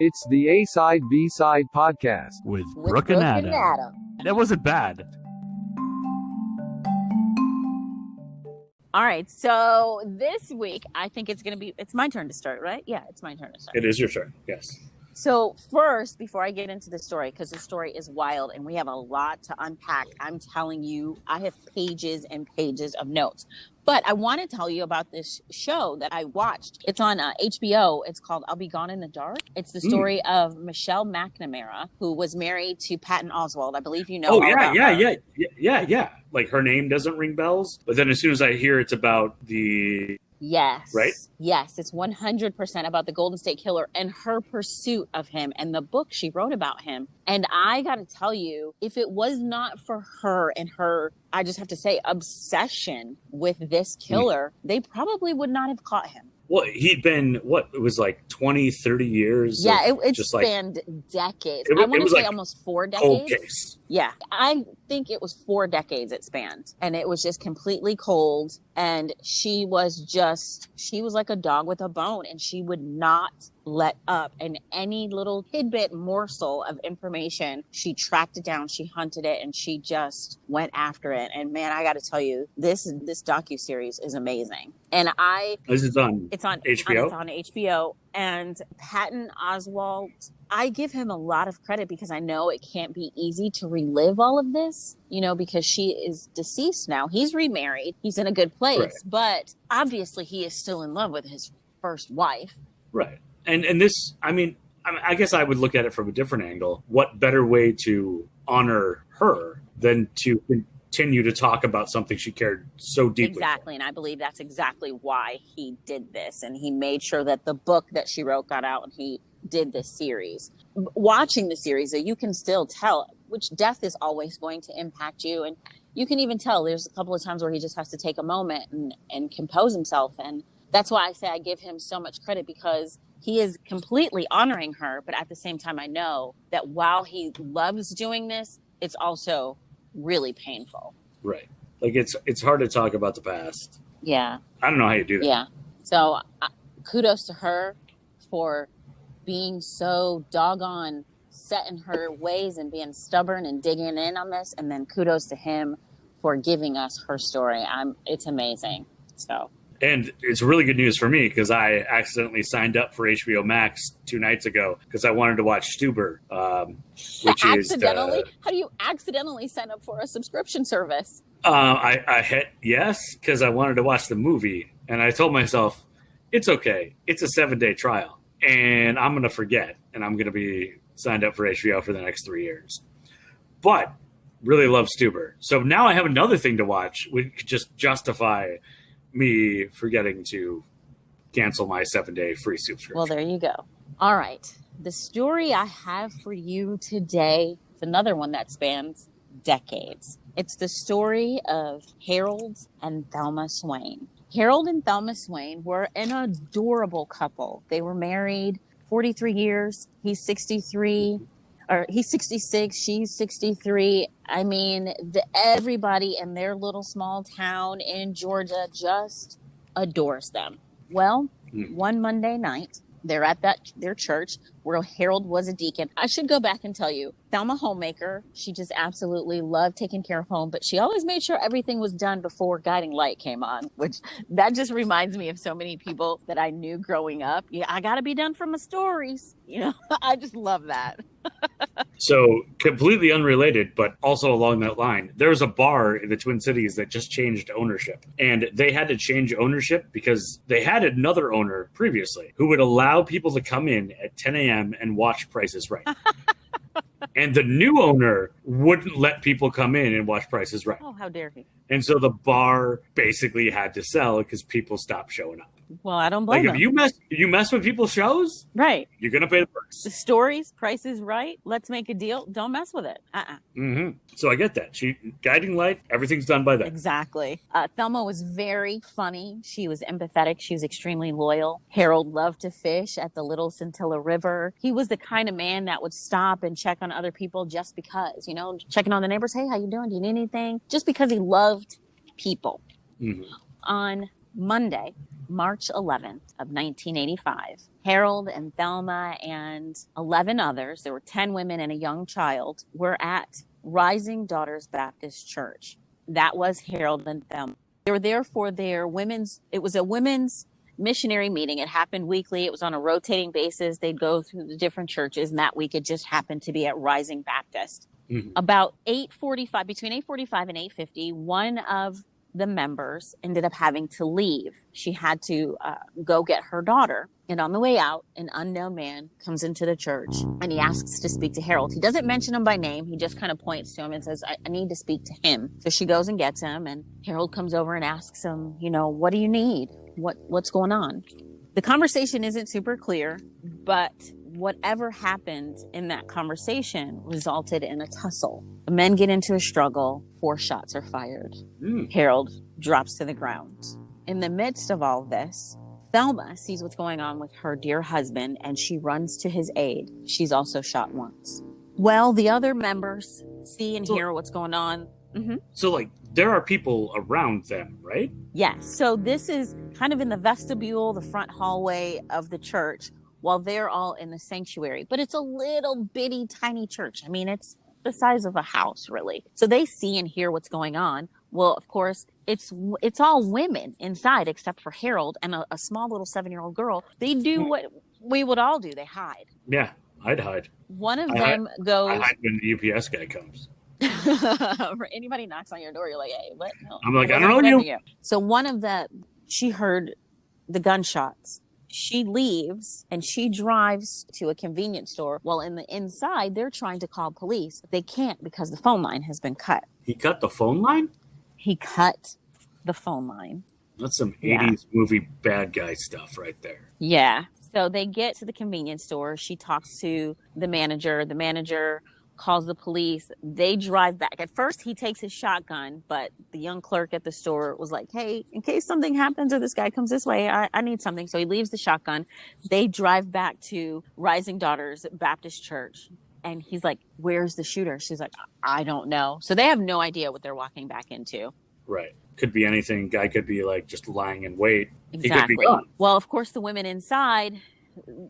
It's the A-Side B-Side podcast with Brooke and Adam. That wasn't bad. All right, so this week, I think it's my turn to start, right? Yeah, it's my turn to start. It is your turn, yes. So first, before I get into the story, because the story is wild and we have a lot to unpack, I'm telling you, I have pages and pages of notes. But I want to tell you about this show that I watched. It's on HBO. It's called I'll Be Gone in the Dark. It's the story of Michelle McNamara, who was married to Patton Oswalt. I believe you know. Oh, yeah. Like her name doesn't ring bells. But then as soon as I hear it's about the... Yes. Right? Yes. It's 100% about the Golden State Killer and her pursuit of him and the book she wrote about him. And I got to tell you, if it was not for her and her, I just have to say, obsession with this killer, they probably would not have caught him. Well, he'd been, it was like 20, 30 years? Yeah, it spanned decades. I want to say almost 4 decades. Cold case. Yeah, I think it was 4 decades it spanned. And it was just completely cold. And she was like a dog with a bone. And she would not let up. And any little tidbit morsel of information, she tracked it down, she hunted it, and she just went after it. And man, I got to tell you, this docuseries is amazing. And it's on HBO? It's on HBO. And Patton Oswalt, I give him a lot of credit because I know it can't be easy to relive all of this, because she is deceased now. He's remarried. He's in a good place. Right. But obviously he is still in love with his first wife. Right. And this, I guess I would look at it from a different angle. What better way to honor her than to continue to talk about something she cared so deeply Exactly. for. And I believe that's exactly why he did this. And he made sure that the book that she wrote got out, and he did this series. Watching the series, you can still tell which death is always going to impact you. And you can even tell there's a couple of times where he just has to take a moment and compose himself. And that's why I say I give him so much credit, because he is completely honoring her. But at the same time, I know that while he loves doing this, it's also really painful. Right. Like it's hard to talk about the past. Yeah. I don't know how you do that. Yeah. So kudos to her for being so doggone set in her ways and being stubborn and digging in on this. And then kudos to him for giving us her story. It's amazing. So. And it's really good news for me because I accidentally signed up for HBO Max 2 nights ago because I wanted to watch Stuber, which accidentally? How do you accidentally sign up for a subscription service? I hit yes because I wanted to watch the movie, and I told myself it's okay. It's a 7-day trial, and I'm going to forget, and I'm going to be signed up for HBO for the next 3 years. But really love Stuber, so now I have another thing to watch. We could just justify me forgetting to cancel my 7-day free subscription. Well, there you go. All right. The story I have for you today is another one that spans decades. It's the story of Harold and Thelma Swain. Harold and Thelma Swain were an adorable couple. They were married 43 years. He's 63. Or he's 66, she's 63. I mean, everybody in their little small town in Georgia just adores them. Well, one Monday night, they're at their church where Harold was a deacon. I should go back and tell you, Thelma, homemaker, she just absolutely loved taking care of home, but she always made sure everything was done before guiding light came on, which that just reminds me of so many people that I knew growing up. Yeah, I got to be done for my stories. I just love that. So completely unrelated, but also along that line, there's a bar in the Twin Cities that just changed ownership, and they had to change ownership because they had another owner previously who would allow people to come in at 10 a.m. and watch Price is Right. And the new owner wouldn't let people come in and watch Price is Right. Oh, how dare he. And so the bar basically had to sell because people stopped showing up. Well, I don't blame them. If you mess with people's shows, right, you're going to pay the price. The stories, Price is Right, let's make a deal. Don't mess with it. Mm-hmm. So I get that. Guiding light, everything's done by them. Exactly. Thelma was very funny. She was empathetic. She was extremely loyal. Harold loved to fish at the Little Scintilla River. He was the kind of man that would stop and check on other people just because, checking on the neighbors. Hey, how you doing? Do you need anything? Just because he loved people. Mm-hmm. On Monday, March 11th of 1985. Harold and Thelma and 11 others, there were 10 women and a young child, were at Rising Daughters Baptist Church. That was Harold and Thelma. They were there for their it was a women's missionary meeting. It happened weekly. It was on a rotating basis. They'd go through the different churches, and that week it just happened to be at Rising Baptist. Mm-hmm. About 8:45, between 8:45 and 8:50, one of the members ended up having to leave. She had to go get her daughter. And on the way out, an unknown man comes into the church and he asks to speak to Harold. He doesn't mention him by name. He just kind of points to him and says, I need to speak to him. So she goes and gets him, and Harold comes over and asks him, what do you need? What's going on? The conversation isn't super clear, but whatever happened in that conversation resulted in a tussle. The men get into a struggle. 4 shots are fired. Harold drops to the ground. In the midst of all this, Thelma sees what's going on with her dear husband, and she runs to his aid. She's also shot once. Well, the other members see and hear what's going on. Mm-hmm. So, there are people around them, right? Yes. So this is kind of in the vestibule, the front hallway of the church, while they're all in the sanctuary. But it's a little bitty, tiny church. I mean, it's the size of a house, really. So they see and hear what's going on. Well, of course, it's all women inside except for Harold and a small little 7-year-old girl. They do what we would all do. They hide. Yeah, I'd hide. One of them goes... I hide when the UPS guy comes. Anybody knocks on your door, you're like, hey, what? No, I'm like, I don't know you. So one of she heard the gunshots. She leaves and she drives to a convenience store. Well, in the inside, they're trying to call police. They can't because the phone line has been cut. He cut the phone line? He cut the phone line. That's some 80s movie bad guy stuff right there. Yeah. So they get to the convenience store. She talks to the manager. The manager calls the police. They drive back. At first, he takes his shotgun, but the young clerk at the store was like, hey, in case something happens or this guy comes this way, I need something. So he leaves the shotgun. They drive back to Rising Daughters Baptist Church. And he's like, where's the shooter? She's like, I don't know. So they have no idea what they're walking back into. Right. Could be anything. Guy could be just lying in wait. Exactly. He could be gone. Well, of course, the women inside,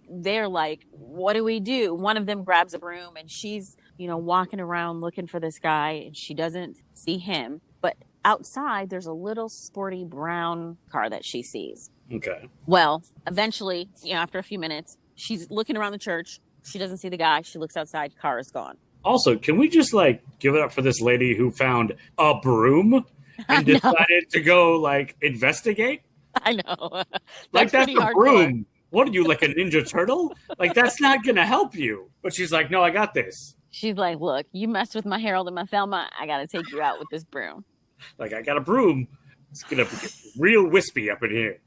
they're like, what do we do? One of them grabs a broom and she's, walking around looking for this guy, and she doesn't see him. But outside, there's a little sporty brown car that she sees. Okay. Well, eventually, after a few minutes, she's looking around the church. She doesn't see the guy. She looks outside. Car is gone. Also, can we just give it up for this lady who found a broom and decided to go investigate? I know. That's a broom. What are you, like a Ninja Turtle? That's not going to help you. But she's like, no, I got this. She's like, look, you messed with my Harold and my Thelma. I got to take you out with this broom. I got a broom. It's going to be real wispy up in here.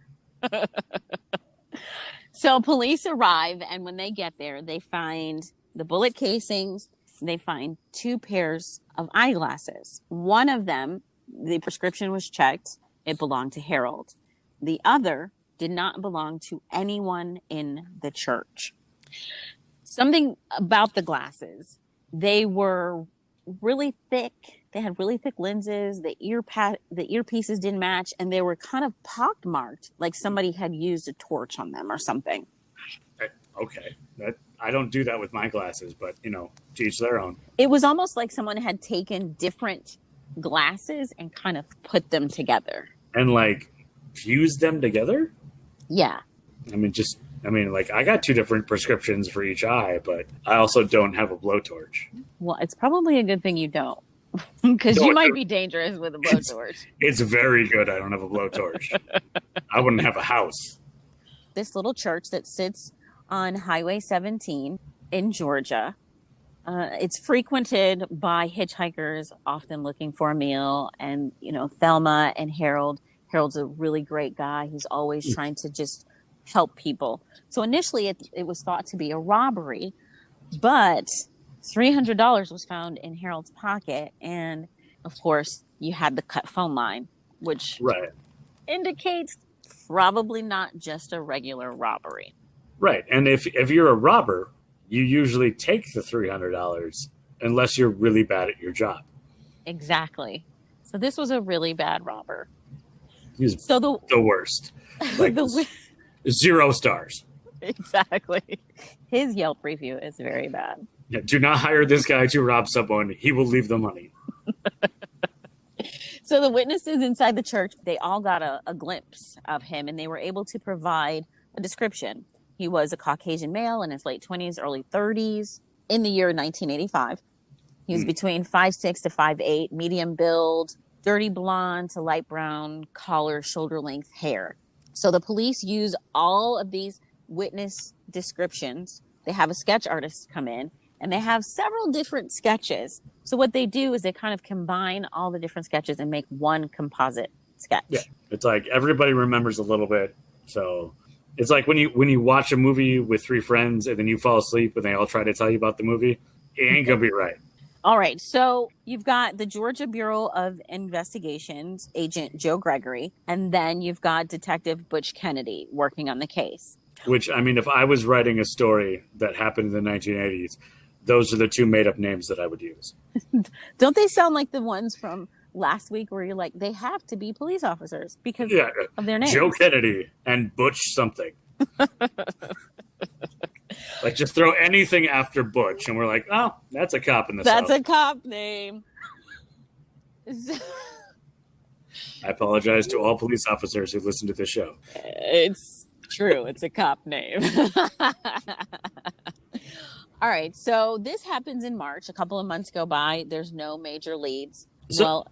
So police arrive, and when they get there, they find the bullet casings. They find 2 pairs of eyeglasses. One of them, the prescription was checked. It belonged to Harold. The other did not belong to anyone in the church. Something about the glasses. They were really thick. They had really thick lenses. The earpieces didn't match, and they were kind of pockmarked, like somebody had used a torch on them or something. Okay. I don't do that with my glasses, but, to each their own. It was almost like someone had taken different glasses and kind of put them together. And, fused them together? Yeah. I got 2 different prescriptions for each eye, but I also don't have a blowtorch. Well, it's probably a good thing you don't, because you might be dangerous with a blowtorch. It's very good I don't have a blowtorch. I wouldn't have a house. This little church that sits on Highway 17 in Georgia, it's frequented by hitchhikers, often looking for a meal. And, Thelma and Harold's a really great guy. He's always trying to just help people. So initially it was thought to be a robbery, but $300 was found in Harold's pocket. And of course you had the cut phone line, which indicates probably not just a regular robbery. Right. And if you're a robber, you usually take the $300 unless you're really bad at your job. Exactly. So this was a really bad robber. He's the worst. Like 0 stars. Exactly. His Yelp review is very bad. Yeah, do not hire this guy to rob someone. He will leave the money. So the witnesses inside the church, they all got a glimpse of him, and they were able to provide a description. He was a Caucasian male in his late 20s, early 30s in the year 1985. He was between 5'6" to 5'8", medium build, dirty blonde to light brown collar, shoulder-length hair. So the police use all of these witness descriptions. They have a sketch artist come in, and they have several different sketches. So what they do is they kind of combine all the different sketches and make one composite sketch. Yeah, it's like everybody remembers a little bit. So it's like when you watch a movie with 3 friends and then you fall asleep and they all try to tell you about the movie, it ain't gonna be right. All right, so you've got the Georgia Bureau of Investigations agent Joe Gregory, and then you've got Detective Butch Kennedy working on the case. Which, I mean, if I was writing a story that happened in the 1980s, those are the 2 made-up names that I would use. Don't they sound like the ones from last week where you're like, they have to be police officers because of their names? Joe Kennedy and Butch something. Like, just throw anything after Butch, and we're like, oh, that's a cop in the South. That's a cop name. I apologize to all police officers who listen to this show. It's true. It's a cop name. All right. So this happens in March. A couple of months go by. There's no major leads. So,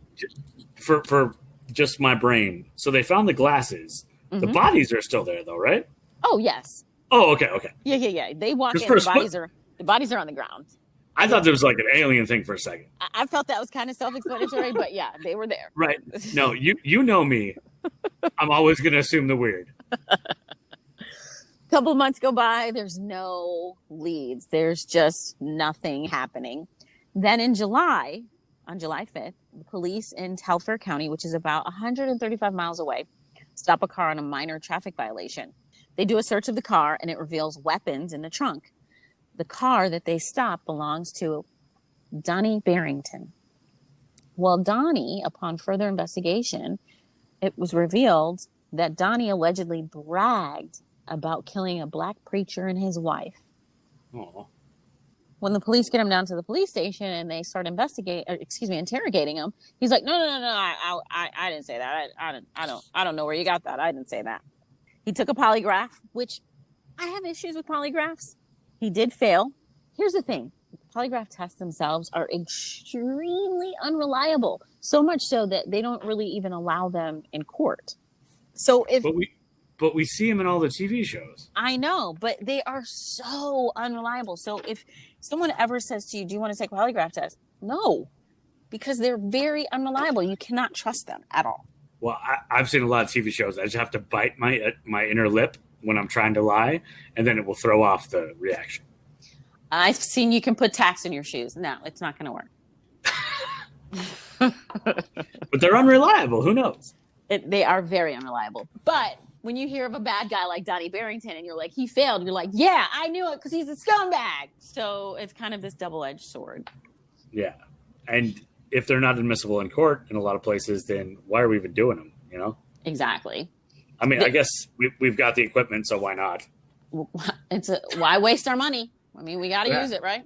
for just my brain, so they found the glasses. The bodies are still there, though, right? Oh, yes. Oh, okay. Yeah. They walk in. The bodies are on the ground. I thought there was like an alien thing for a second. I felt that was kind of self-explanatory, but yeah, they were there. Right. No, you know me. I'm always going to assume the weird. Couple of months go by. There's no leads. There's just nothing happening. Then in July, on July 5th, the police in Telfair County, which is about 135 miles away, stop a car on a minor traffic violation. They do a search of the car, and it reveals weapons in the trunk. The car that they stop belongs to Donnie Barrington. Well, Donnie, upon further investigation, it was revealed that Donnie allegedly bragged about killing a black preacher and his wife. Aww. When the police get him down to the police station and they start interrogating him, he's like, no, I didn't say that. I don't know where you got that. I didn't say that. He took a polygraph, which I have issues with polygraphs. He did fail. Here's the thing. Polygraph tests themselves are extremely unreliable. So much so that they don't really even allow them in court. So But we see him in all the TV shows. I know, but they are so unreliable. So if someone ever says to you, do you want to take a polygraph test? No, because they're very unreliable. You cannot trust them at all. Well, I've seen a lot of TV shows. I just have to bite my inner lip when I'm trying to lie, and then it will throw off the reaction. I've seen you can put tacks in your shoes. No, it's not going to work. But they're unreliable. Who knows? They are very unreliable. But when you hear of a bad guy like Donnie Barrington and you're like, he failed, you're like, yeah, I knew it because he's a scumbag. So it's kind of this double-edged sword. Yeah. And if they're not admissible in court in a lot of places, then why are we even doing them, you know? Exactly. I mean, I guess we've got the equipment, so why not? Why waste our money? I mean, we got to use it, right?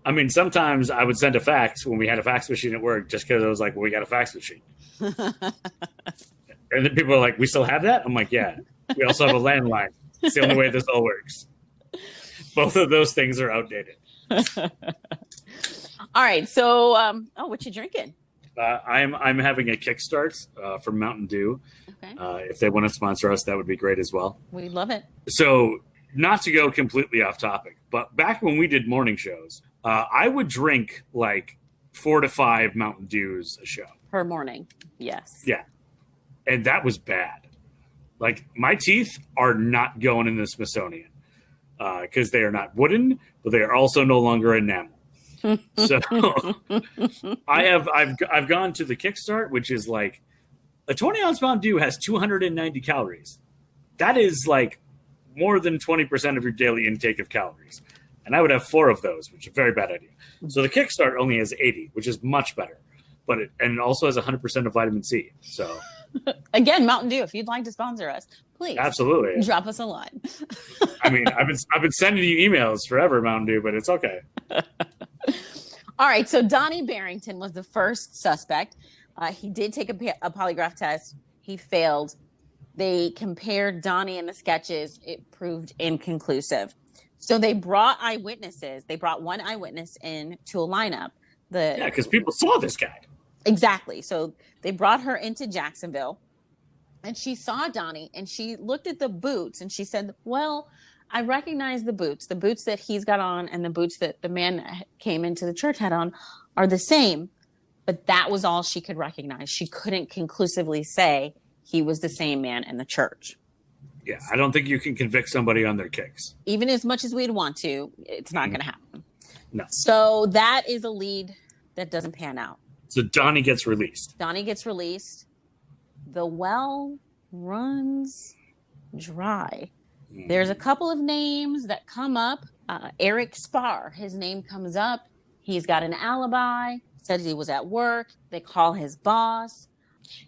I mean, sometimes I would send a fax when we had a fax machine at work just because I was like, well, we got a fax machine. And then people are like, we still have that? I'm like, yeah. We also have a landline. It's the only way this all works. Both of those things are outdated. All right. So, what you drinking? I'm having a kickstart from Mountain Dew. Okay. If they want to sponsor us, that would be great as well. We love it. So, not to go completely off topic, but back when we did morning shows, I would drink like 4 to 5 Mountain Dews a show. Per morning. Yes. Yeah. And that was bad. Like, my teeth are not going in the Smithsonian because they are not wooden, but they are also no longer enamel. So I've gone to the Kickstart, which is like a 20-ounce Mountain Dew has 290 calories. That is like more than 20% of your daily intake of calories. And I would have 4 of those, which is a very bad idea. So the Kickstart only has 80, which is much better. But it also has 100% of vitamin C. So Again, Mountain Dew, if you'd like to sponsor us, please. Absolutely. Drop us a line. I mean, I've been sending you emails forever, Mountain Dew, but it's okay. All right, so Donnie Barrington was the first suspect. He did take a polygraph test. He failed. They compared Donnie and the sketches. It proved inconclusive. So they brought eyewitnesses. They brought one eyewitness in to a lineup. Yeah, because people saw this guy. Exactly. So they brought her into Jacksonville, and she saw Donnie, and she looked at the boots, and she said, well, I recognize the boots that he's got on and the boots that the man that came into the church had on are the same. But that was all she could recognize. She couldn't conclusively say he was the same man in the church. Yeah, I don't think you can convict somebody on their kicks. Even as much as we'd want to, it's not going to happen. No. So that is a lead that doesn't pan out. So Donnie gets released. The well runs dry. There's a couple of names that come up. Eric Spar, his name comes up. He's got an alibi, said he was at work. They call his boss.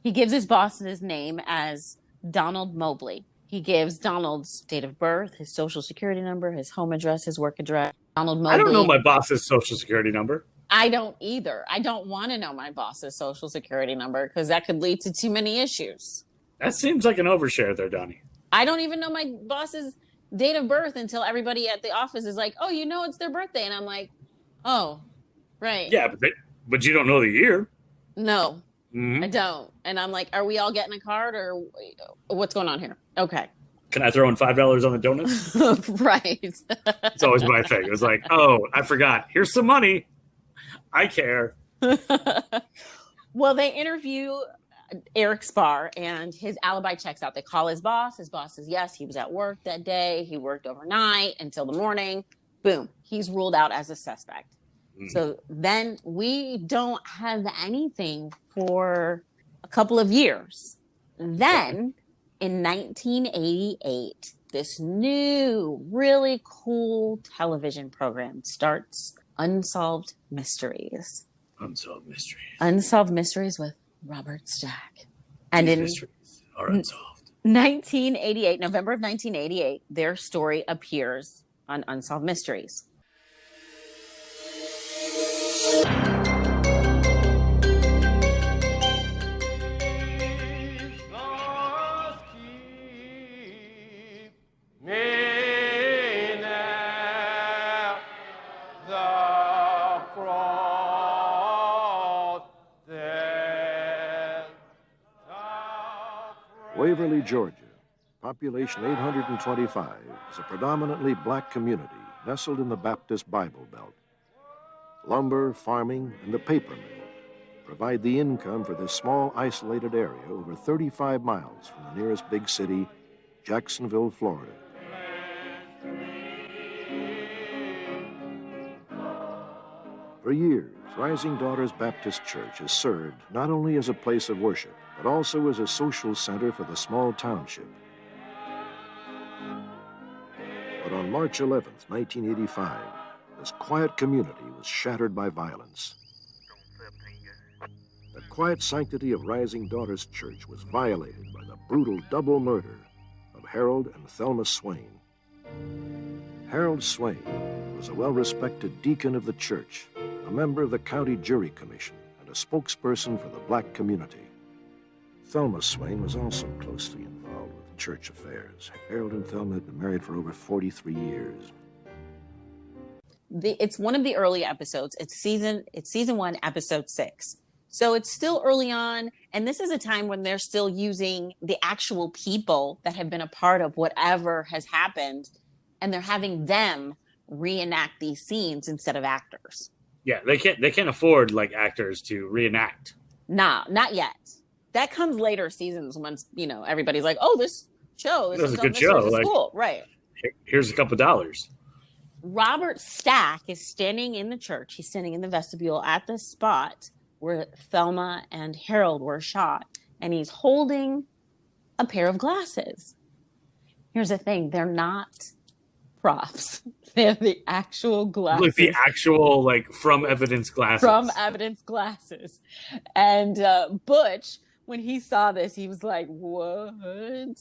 He gives his boss his name as Donald Mobley. He gives Donald's date of birth, his social security number, his home address, his work address. Donald Mobley. I don't know my boss's social security number. I don't either. I don't want to know my boss's social security number because that could lead to too many issues. That seems like an overshare there, Donnie. I don't even know my boss's date of birth until everybody at the office is like, oh, you know, it's their birthday. And I'm like, oh, right. Yeah, but you don't know the year. No, I don't. And I'm like, are we all getting a card or what's going on here? Okay. Can I throw in $5 on the donuts? Right. It's always my thing. It was like, oh, I forgot. Here's some money. I care. Well, they interview Eric Spar and his alibi checks out. They call his boss. His boss says, yes, he was at work that day. He worked overnight until the morning. Boom. He's ruled out as a suspect. So then we don't have anything for a couple of years. Then in 1988, this new, really cool television program starts, Unsolved Mysteries. Unsolved Mysteries with Robert Stack. And in mysteries are unsolved. 1988, November of 1988, their story appears on Unsolved Mysteries. Waverly, Georgia, population 825, is a predominantly black community nestled in the Baptist Bible Belt. Lumber, farming, and the paper mill provide the income for this small, isolated area over 35 miles from the nearest big city, Jacksonville, Florida. For years, Rising Daughters Baptist Church has served not only as a place of worship, but also as a social center for the small township. But on March 11th, 1985, this quiet community was shattered by violence. The quiet sanctity of Rising Daughters Church was violated by the brutal double murder of Harold and Thelma Swain. Harold Swain was a well-respected deacon of the church, a member of the county jury commission, and a spokesperson for the black community. Thelma Swain was also closely involved with church affairs. Harold and Thelma had been married for over 43 years. It's one of the early episodes. It's season 1, episode 6. So it's still early on, and this is a time when they're still using the actual people that have been a part of whatever has happened, and they're having them reenact these scenes instead of actors. Yeah, they can't afford like actors to reenact. Nah, not yet. That comes later seasons once, everybody's like, oh, this show is a good show. Like, cool. Right. Here's a couple dollars. Robert Stack is standing in the church. He's standing in the vestibule at the spot where Thelma and Harold were shot. And he's holding a pair of glasses. Here's the thing. They're not props. They're the actual glasses. Like the actual, from evidence glasses. From evidence glasses. And Butch when he saw this, he was like, what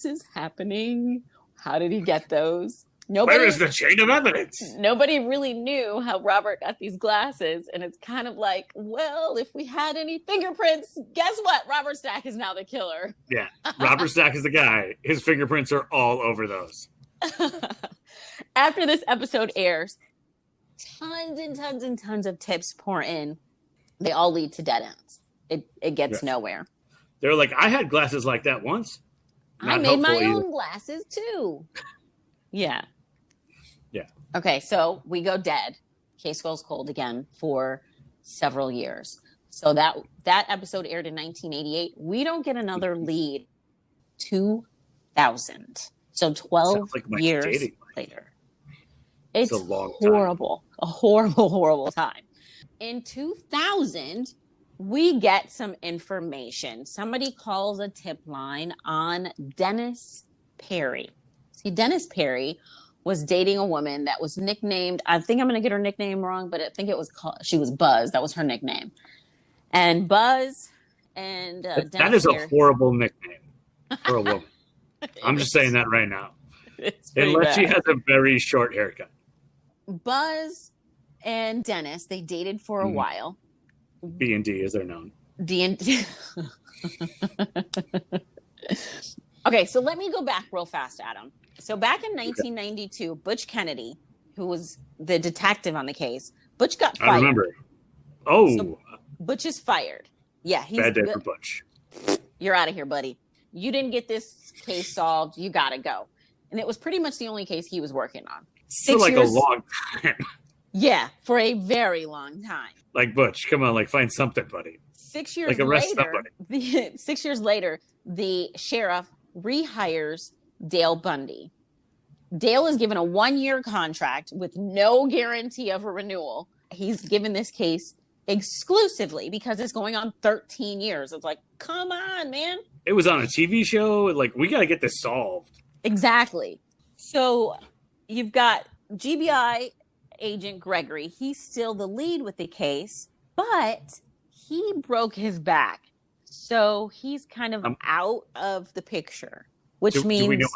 is happening? How did he get those? Where is the chain of evidence? Nobody really knew how Robert got these glasses. And it's kind of like, well, if we had any fingerprints, guess what? Robert Stack is now the killer. Yeah, Robert Stack is the guy. His fingerprints are all over those. After this episode airs, tons and tons and tons of tips pour in. They all lead to dead ends. It gets nowhere. They're like, I had glasses like that once. I made my own glasses too. Yeah. Yeah. Okay, so we go dead. Case goes cold again for several years. So that episode aired in 1988. We don't get another lead. 2000. So 12 years later. It's a long horrible. Time. A horrible, horrible time. In 2000, we get some information. Somebody calls a tip line on Dennis Perry. See, Dennis Perry was dating a woman that was nicknamed, I think I'm going to get her nickname wrong, but I think she was Buzz. That was her nickname. And Buzz and Dennis that is Perry, a horrible nickname for a woman. I'm just saying that right now. Unless she has a very short haircut. Buzz and Dennis, they dated for a while. B&D, as they're known. D&D. Okay, so let me go back real fast, Adam. So back in 1992, Butch Kennedy, who was the detective on the case, Butch got fired. I remember. Oh. So Butch is fired. Yeah. Bad day for Butch. You're out of here, buddy. You didn't get this case solved. You got to go. And it was pretty much the only case he was working on. For like a long time. Yeah, for a very long time. Like, Butch, come on, like, find something, buddy. 6 years later, 6 years later, the sheriff rehires Dale Bundy. Dale is given a 1-year contract with no guarantee of a renewal. He's given this case exclusively because it's going on 13 years. It's like, come on, man. It was on a TV show. Like, we got to get this solved. Exactly. So you've got GBI agent Gregory. He's still the lead with the case, but he broke his back. So he's kind of out of the picture, which means... Do we know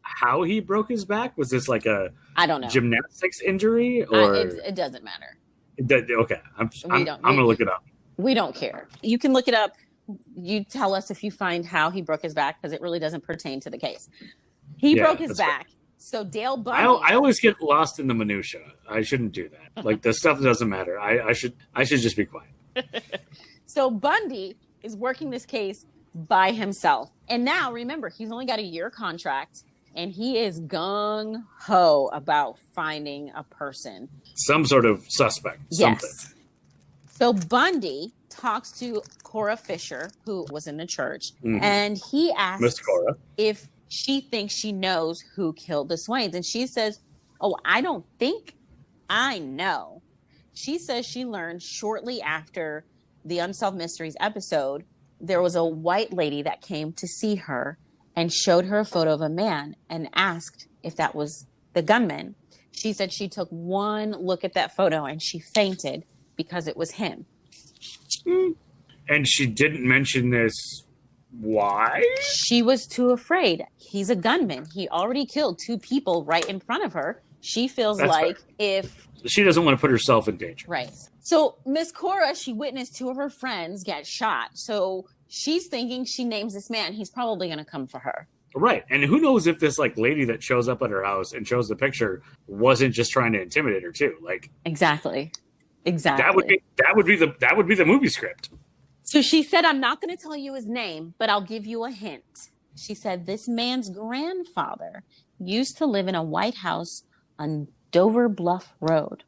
how he broke his back? Was this like a I don't know gymnastics injury? Or it doesn't matter. Okay, I'm going to look it up. We don't care. You can look it up. You tell us if you find how he broke his back, because it really doesn't pertain to the case. He broke his back. Right. So Dale Bundy... I always get lost in the minutia. I shouldn't do that. Like, the stuff doesn't matter. I should just be quiet. So Bundy is working this case by himself. And now, remember, he's only got a 1-year contract, and he is gung-ho about finding a person. Some sort of suspect. Yes. Something. So Bundy talks to Cora Fisher, who was in the church, and he asks Miss Cora if she thinks she knows who killed the Swains. And she says, oh, I don't think I know. She says she learned shortly after the Unsolved Mysteries episode, there was a white lady that came to see her and showed her a photo of a man and asked if that was the gunman. She said she took one look at that photo and she fainted because it was him. And she didn't mention this. Why? She was too afraid. He's a gunman. He already killed 2 people right in front of her. She feels like if... She doesn't want to put herself in danger. Right. So Miss Cora, she witnessed 2 of her friends get shot. So she's thinking she names this man. He's probably going to come for her. Right. And who knows if this like lady that shows up at her house and shows the picture wasn't just trying to intimidate her too. Like Exactly. That would be the movie script. So she said, I'm not going to tell you his name, but I'll give you a hint. She said, this man's grandfather used to live in a white house on Dover Bluff Road.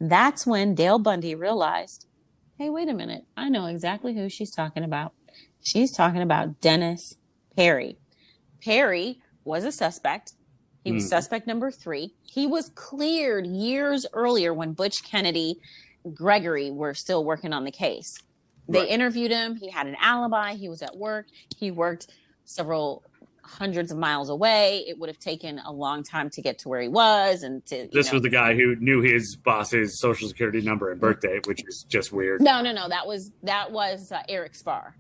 That's when Dale Bundy realized, hey, wait a minute. I know exactly who she's talking about. She's talking about Dennis Perry. Perry was a suspect. He was suspect number 3. He was cleared years earlier when Butch Kennedy, Gregory were still working on the case. They interviewed him. He had an alibi. He was at work. He worked several hundreds of miles away. It would have taken a long time to get to where he was. And this was the guy who knew his boss's social security number and birthday, which is just weird. No. That was Eric Spar.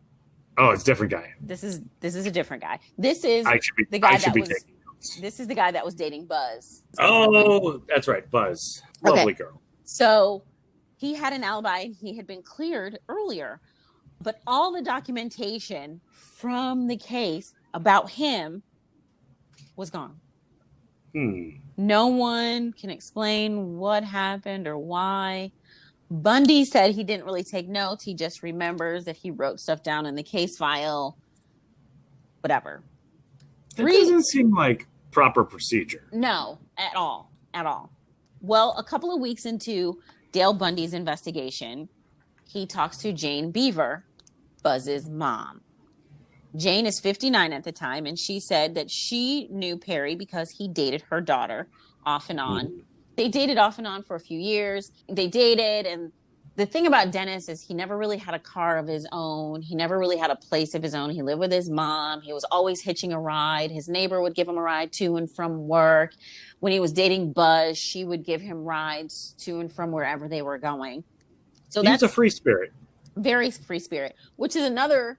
Oh, it's a different guy. This is a different guy. This is the I guy should that be was. taking notes. This is the guy that was dating Buzz. Oh, that's right, Buzz. Lovely girl. So he had an alibi. He had been cleared earlier, but all the documentation from the case about him was gone. No one can explain what happened or why. Bundy said he didn't really take notes. He just remembers that he wrote stuff down in the case file. Whatever. It doesn't seem like proper procedure. No, at all. At all. Well, a couple of weeks into Dale Bundy's investigation, he talks to Jane Beaver, Buzz's mom. Jane is 59 at the time, and she said that she knew Perry because he dated her daughter off and on. They dated off and on for a few years. They dated, and the thing about Dennis is he never really had a car of his own. He never really had a place of his own. He lived with his mom. He was always hitching a ride. His neighbor would give him a ride to and from work. When he was dating Buzz, she would give him rides to and from wherever they were going. So He's a free spirit. Very free spirit, which is another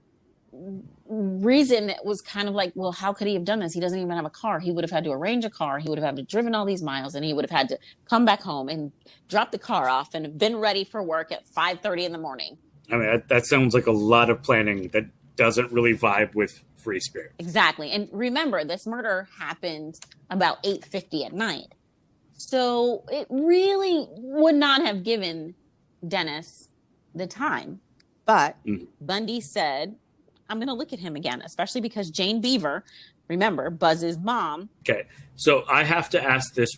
reason that was kind of like, well, how could he have done this? He doesn't even have a car. He would have had to arrange a car. He would have had to driven all these miles, and he would have had to come back home and drop the car off and have been ready for work at 5:30 in the morning. I mean, that sounds like a lot of planning that doesn't really vibe with free spirit. Exactly. And remember, this murder happened about 8:50 at night. So it really would not have given Dennis the time. But Bundy said, I'm going to look at him again, especially because Jane Beaver, remember, Buzz's mom. Okay, so I have to ask this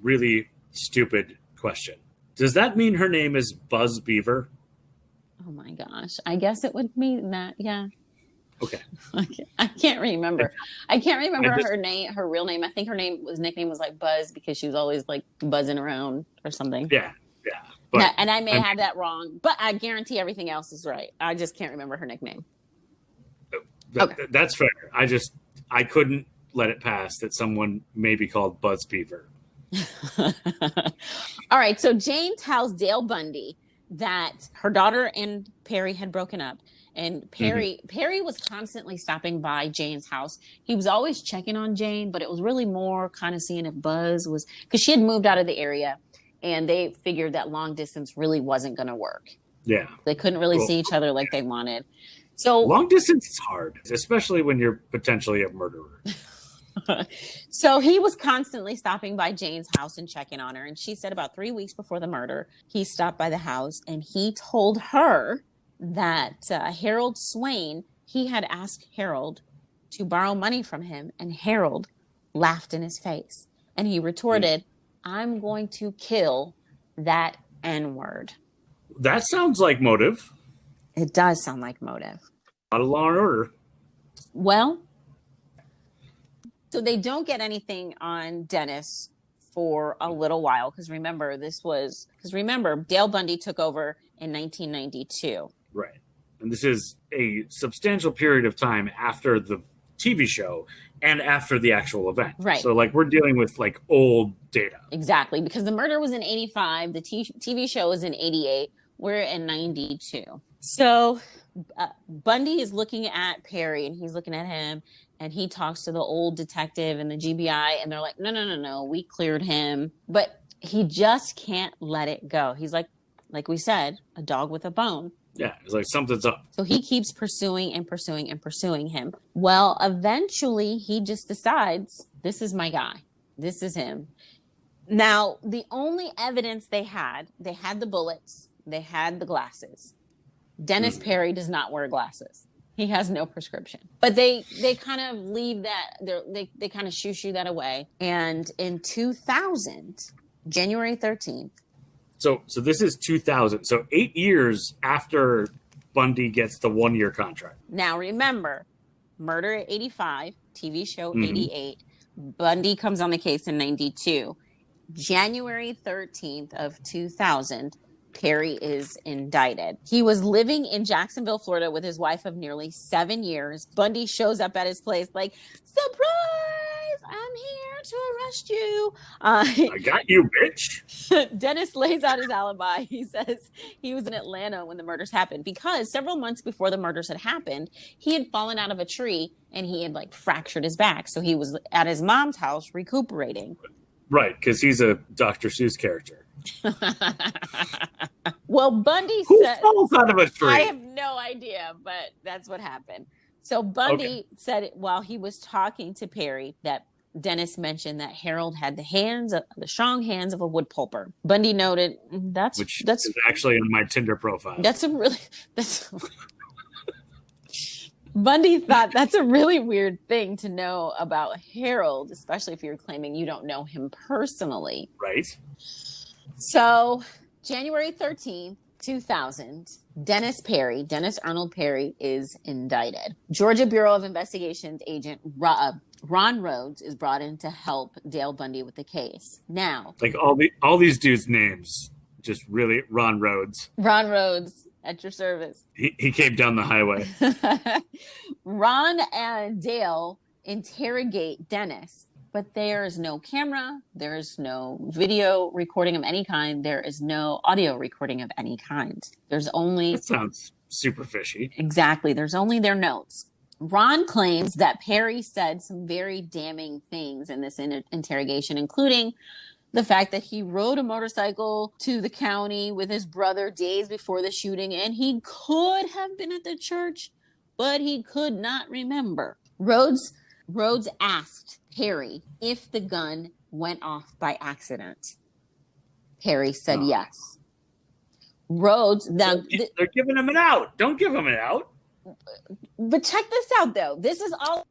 really stupid question. Does that mean her name is Buzz Beaver? Oh my gosh. I guess it would mean that, yeah. Okay. I can't remember. I can't remember her name, her real name. I think her nickname was like Buzz because she was always like buzzing around or something. Yeah. But, and I may have that wrong, but I guarantee everything else is right. I just can't remember her nickname. That's fair. I couldn't let it pass that someone may be called Buzz Beaver. All right. So Jane tells Dale Bundy that her daughter and Perry had broken up, and Perry was constantly stopping by Jane's house. He was always checking on Jane, but it was really more kind of seeing if Buzz was, because she had moved out of the area, and they figured that long distance really wasn't going to work. Yeah. They couldn't really see each other like they wanted. So long distance is hard, especially when you're potentially a murderer. So he was constantly stopping by Jane's house and checking on her. And she said about 3 weeks before the murder, he stopped by the house and he told her that Harold Swain, he had asked Harold to borrow money from him. And Harold laughed in his face. And he retorted, I'm going to kill that N-word. That sounds like motive. It does sound like motive. Not a Law and Order. Well, so they don't get anything on Dennis for a little while because remember, Dale Bundy took over in 1992. Right. And this is a substantial period of time after the TV show and after the actual event. Right. So like we're dealing with like old data. Exactly. Because the murder was in 85. The TV show was in 88. We're in 92. So Bundy is looking at Perry and he's looking at him and he talks to the old detective and the GBI and they're like, no, we cleared him. But he just can't let it go. He's like we said, a dog with a bone. Yeah, it's like something's up. So he keeps pursuing him. Well, eventually he just decides, this is my guy. This is him. Now, the only evidence they had the bullets, they had the glasses. Dennis Perry does not wear glasses. He has no prescription. But they kind of leave that, they kind of shoo that away. And in 2000, January 13th. So this is 2000. So 8 years after Bundy gets the 1-year contract. Now, remember, murder at 85, TV show 88. Bundy comes on the case in 92. January 13th of 2000, Perry is indicted. He was living in Jacksonville, Florida with his wife of nearly 7 years. Bundy shows up at his place like, surprise, I'm here to arrest you. I got you, bitch. Dennis lays out his alibi. He says he was in Atlanta when the murders happened because several months before the murders had happened, he had fallen out of a tree and he had like fractured his back. So he was at his mom's house recuperating. Right, because he's a Dr. Seuss character. Well, Bundy Who said, falls out of a tree? I have no idea, but that's what happened. So Bundy said while he was talking to Perry that Dennis mentioned that Harold had the strong hands of a wood pulper. Bundy noted that's is actually on my Tinder profile. Bundy thought that's a really weird thing to know about Harold, especially if you're claiming you don't know him personally. Right. So January 13th, 2000, Dennis Arnold Perry is indicted. Georgia Bureau of Investigations agent Ron Rhodes is brought in to help Dale Bundy with the case. Now, like all these dudes' names, just really Ron Rhodes. Ron Rhodes at your service. He came down the highway. Ron and Dale interrogate Dennis, but there is no camera. There is no video recording of any kind. There is no audio recording of any kind. There's only... That sounds super fishy. Exactly. There's only their notes. Ron claims that Perry said some very damning things in this interrogation, including the fact that he rode a motorcycle to the county with his brother days before the shooting, and he could have been at the church, but he could not remember. Rhodes asked Perry if the gun went off by accident. Perry said yes. Rhodes... Now, they're giving him an out. Don't give him an out. But check this out, though. This is all...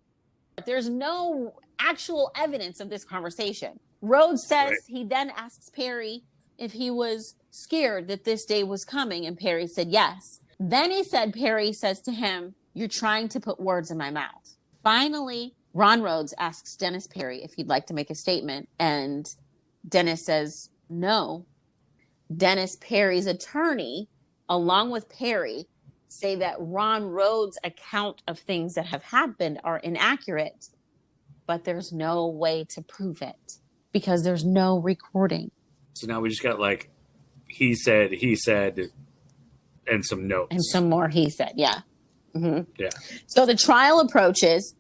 There's no actual evidence of this conversation. Rhodes says he then asks Perry if he was scared that this day was coming, and Perry said yes. Then Perry says to him, "You're trying to put words in my mouth." Finally, Ron Rhodes asks Dennis Perry if he'd like to make a statement, and Dennis says no. Dennis Perry's attorney, along with Perry, say that Ron Rhodes' account of things that have happened are inaccurate, but there's no way to prove it because there's no recording. So now we just got like he said, and some notes. And some more he said, yeah. Mm-hmm. Yeah. So the trial approaches.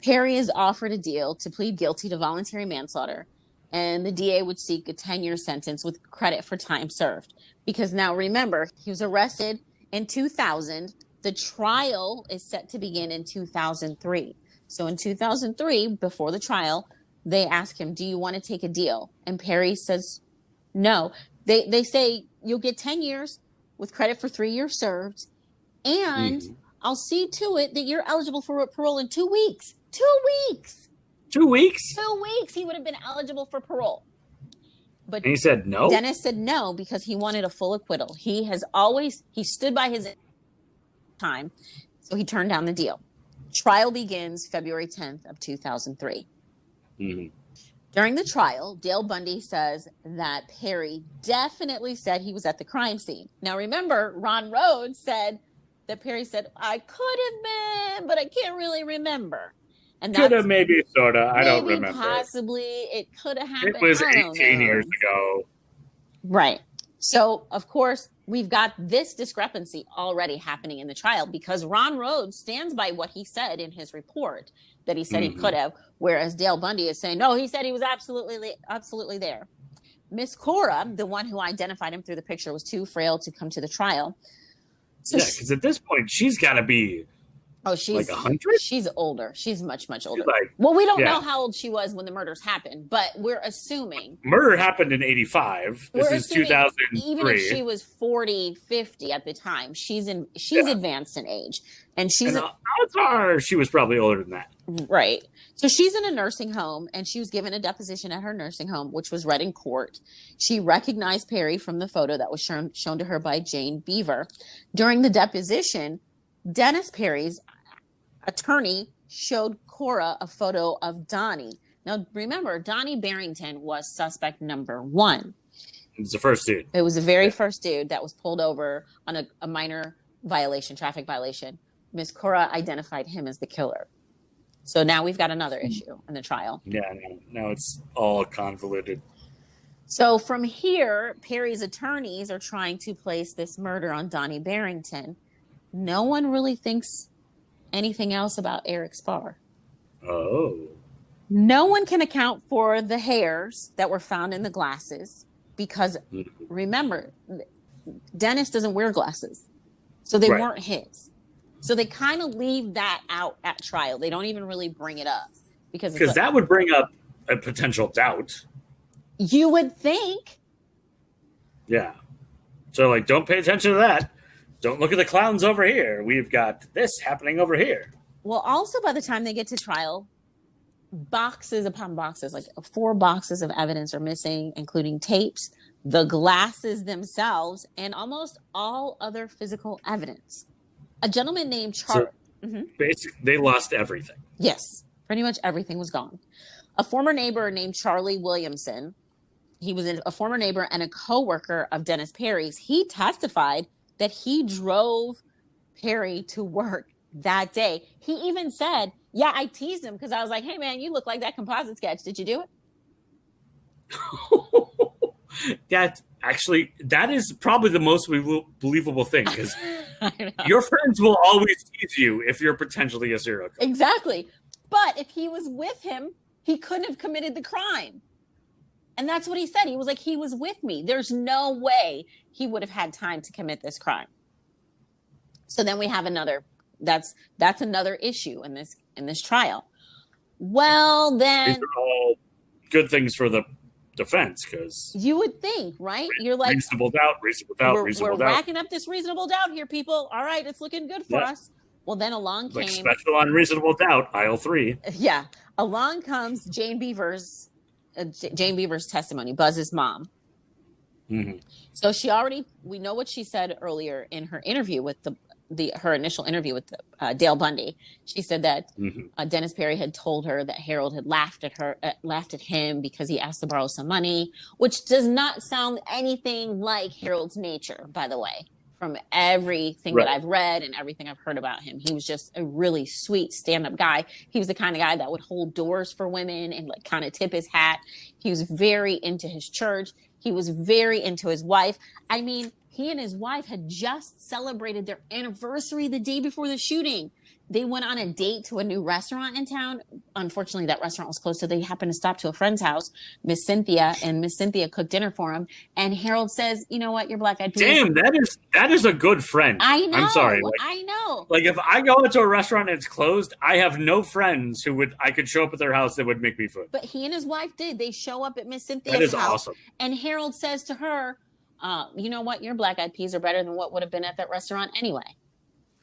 Perry is offered a deal to plead guilty to voluntary manslaughter, and the DA would seek a 10-year sentence with credit for time served. Because now remember, he was arrested in 2000. The trial is set to begin in 2003. So in 2003, before the trial, they ask him, "Do you want to take a deal?" And Perry says, no. They say, "You'll get 10 years with credit for 3 years served, and I'll see to it that you're eligible for parole in 2 weeks." 2 weeks. 2 weeks? 2 weeks he would have been eligible for parole. But and he said no? Dennis said no because he wanted a full acquittal. He stood by his time, so he turned down the deal. Trial begins February 10th of 2003. Mm-hmm. During the trial, Dale Bundy says that Perry definitely said he was at the crime scene. Now remember, Ron Rhodes said that Perry said, "I could have been, but I can't really remember." And could have, maybe, sort of. I don't remember. Possibly, it could have happened. It was 18 years ago. Right. So, of course, we've got this discrepancy already happening in the trial because Ron Rhodes stands by what he said in his report that he said he could have, whereas Dale Bundy is saying, no, he said he was absolutely there. Miss Cora, the one who identified him through the picture, was too frail to come to the trial. So yeah, because at this point, she's got to be she's like 100? She's older. She's much, much older. Like, well, we don't know how old she was when the murders happened, but we're assuming. Murder happened in 85. This is 2003. Even if she was 40, 50 at the time, she's advanced in age. And odds are she was probably older than that. Right. So she's in a nursing home, and she was given a deposition at her nursing home, which was read in court. She recognized Perry from the photo that was shown to her by Jane Beaver. During the deposition, Dennis Perry's attorney showed Cora a photo of Donnie. Now, remember, Donnie Barrington was suspect number 1. It was the first dude. It was the very first dude that was pulled over on a minor traffic violation. Miss Cora identified him as the killer. So now we've got another issue in the trial. Yeah, now it's all convoluted. So from here, Perry's attorneys are trying to place this murder on Donnie Barrington. No one really thinks anything else about Eric Spar. Oh. No one can account for the hairs that were found in the glasses because, remember, Dennis doesn't wear glasses. So they weren't his. So they kind of leave that out at trial. They don't even really bring it up. Because that would bring up a potential doubt. You would think. Yeah. So, like, don't pay attention to that. Don't look at the clowns over here. We've got this happening over here. Well, also by the time they get to trial, boxes upon boxes, like 4 boxes of evidence are missing, including tapes, the glasses themselves, and almost all other physical evidence. A gentleman named Charlie. So basically, they lost everything. Yes, pretty much everything was gone. A former neighbor named Charlie Williamson, he was a former neighbor and a co-worker of Dennis Perry's. He testified that he drove Perry to work that day. He even said, yeah, I teased him because I was like, hey, man, you look like that composite sketch. Did you do it? That is probably the most believable thing, because your friends will always tease you if you're potentially a serial killer. Exactly. But if he was with him, he couldn't have committed the crime. And that's what he said. He was like, he was with me. There's no way he would have had time to commit this crime. So then we have that's another issue in this trial. Well, then these are all good things for the defense, because you would think, right? You're like reasonable doubt. We're racking up this reasonable doubt here, people. All right, it's looking good for us. Well, then along came special on reasonable doubt, aisle 3. Yeah, along comes Jane Beaver's testimony, Buzz's mom. Mm-hmm. So we know what she said earlier in her interview with her initial interview with Dale Bundy. She said that Dennis Perry had told her that Harold had laughed at him because he asked to borrow some money, which does not sound anything like Harold's nature, by the way. From everything that I've read and everything I've heard about him, he was just a really sweet stand-up guy. He was the kind of guy that would hold doors for women and like kind of tip his hat. He was very into his church. He was very into his wife. I mean, he and his wife had just celebrated their anniversary the day before the shooting. They went on a date to a new restaurant in town. Unfortunately, that restaurant was closed, so they happened to stop to a friend's house, Miss Cynthia, and Miss Cynthia cooked dinner for him. And Harold says, "You know what? You're black-eyed peas." Damn, that is a good friend. I know. I'm sorry. I know. Like, if I go into a restaurant and it's closed, I have no friends I could show up at their house that would make me food. But he and his wife did. They show up at Miss Cynthia's house. That is house, awesome. And Harold says to her, "You know what? Your black-eyed peas are better than what would have been at that restaurant anyway."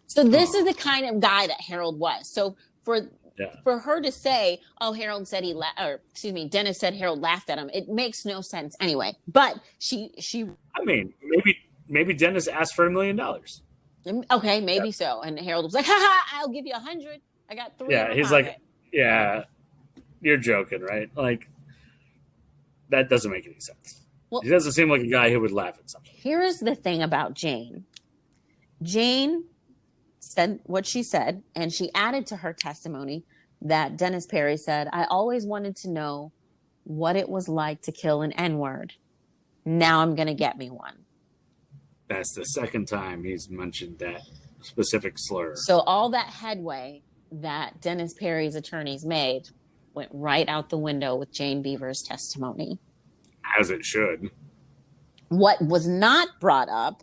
So this is the kind of guy that Harold was. So for her to say, "Oh, Harold said Dennis said Harold laughed at him," it makes no sense anyway. But she. I mean, maybe Dennis asked for $1 million. Okay, maybe so. And Harold was like, "Ha ha! I'll give you 100. I got 3." Yeah, he's like, "Yeah, you're joking, right?" Like, that doesn't make any sense. Well, he doesn't seem like a guy who would laugh at something. Here's the thing about Jane. Jane said what she said, and she added to her testimony that Dennis Perry said, "I always wanted to know what it was like to kill an N-word. Now I'm going to get me one." That's the second time he's mentioned that specific slur. So all that headway that Dennis Perry's attorneys made went right out the window with Jane Beaver's testimony. As it should. What was not brought up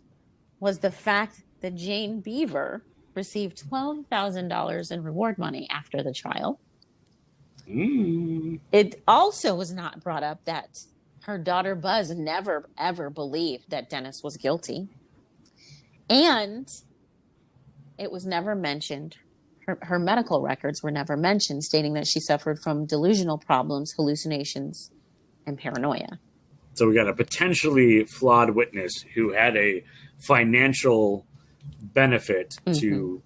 was the fact that Jane Beaver received $12,000 in reward money after the trial. It also was not brought up that her daughter Buzz never, ever believed that Dennis was guilty. And it was never mentioned. Her medical records were never mentioned, stating that she suffered from delusional problems, hallucinations, and paranoia. So we got a potentially flawed witness who had a financial benefit to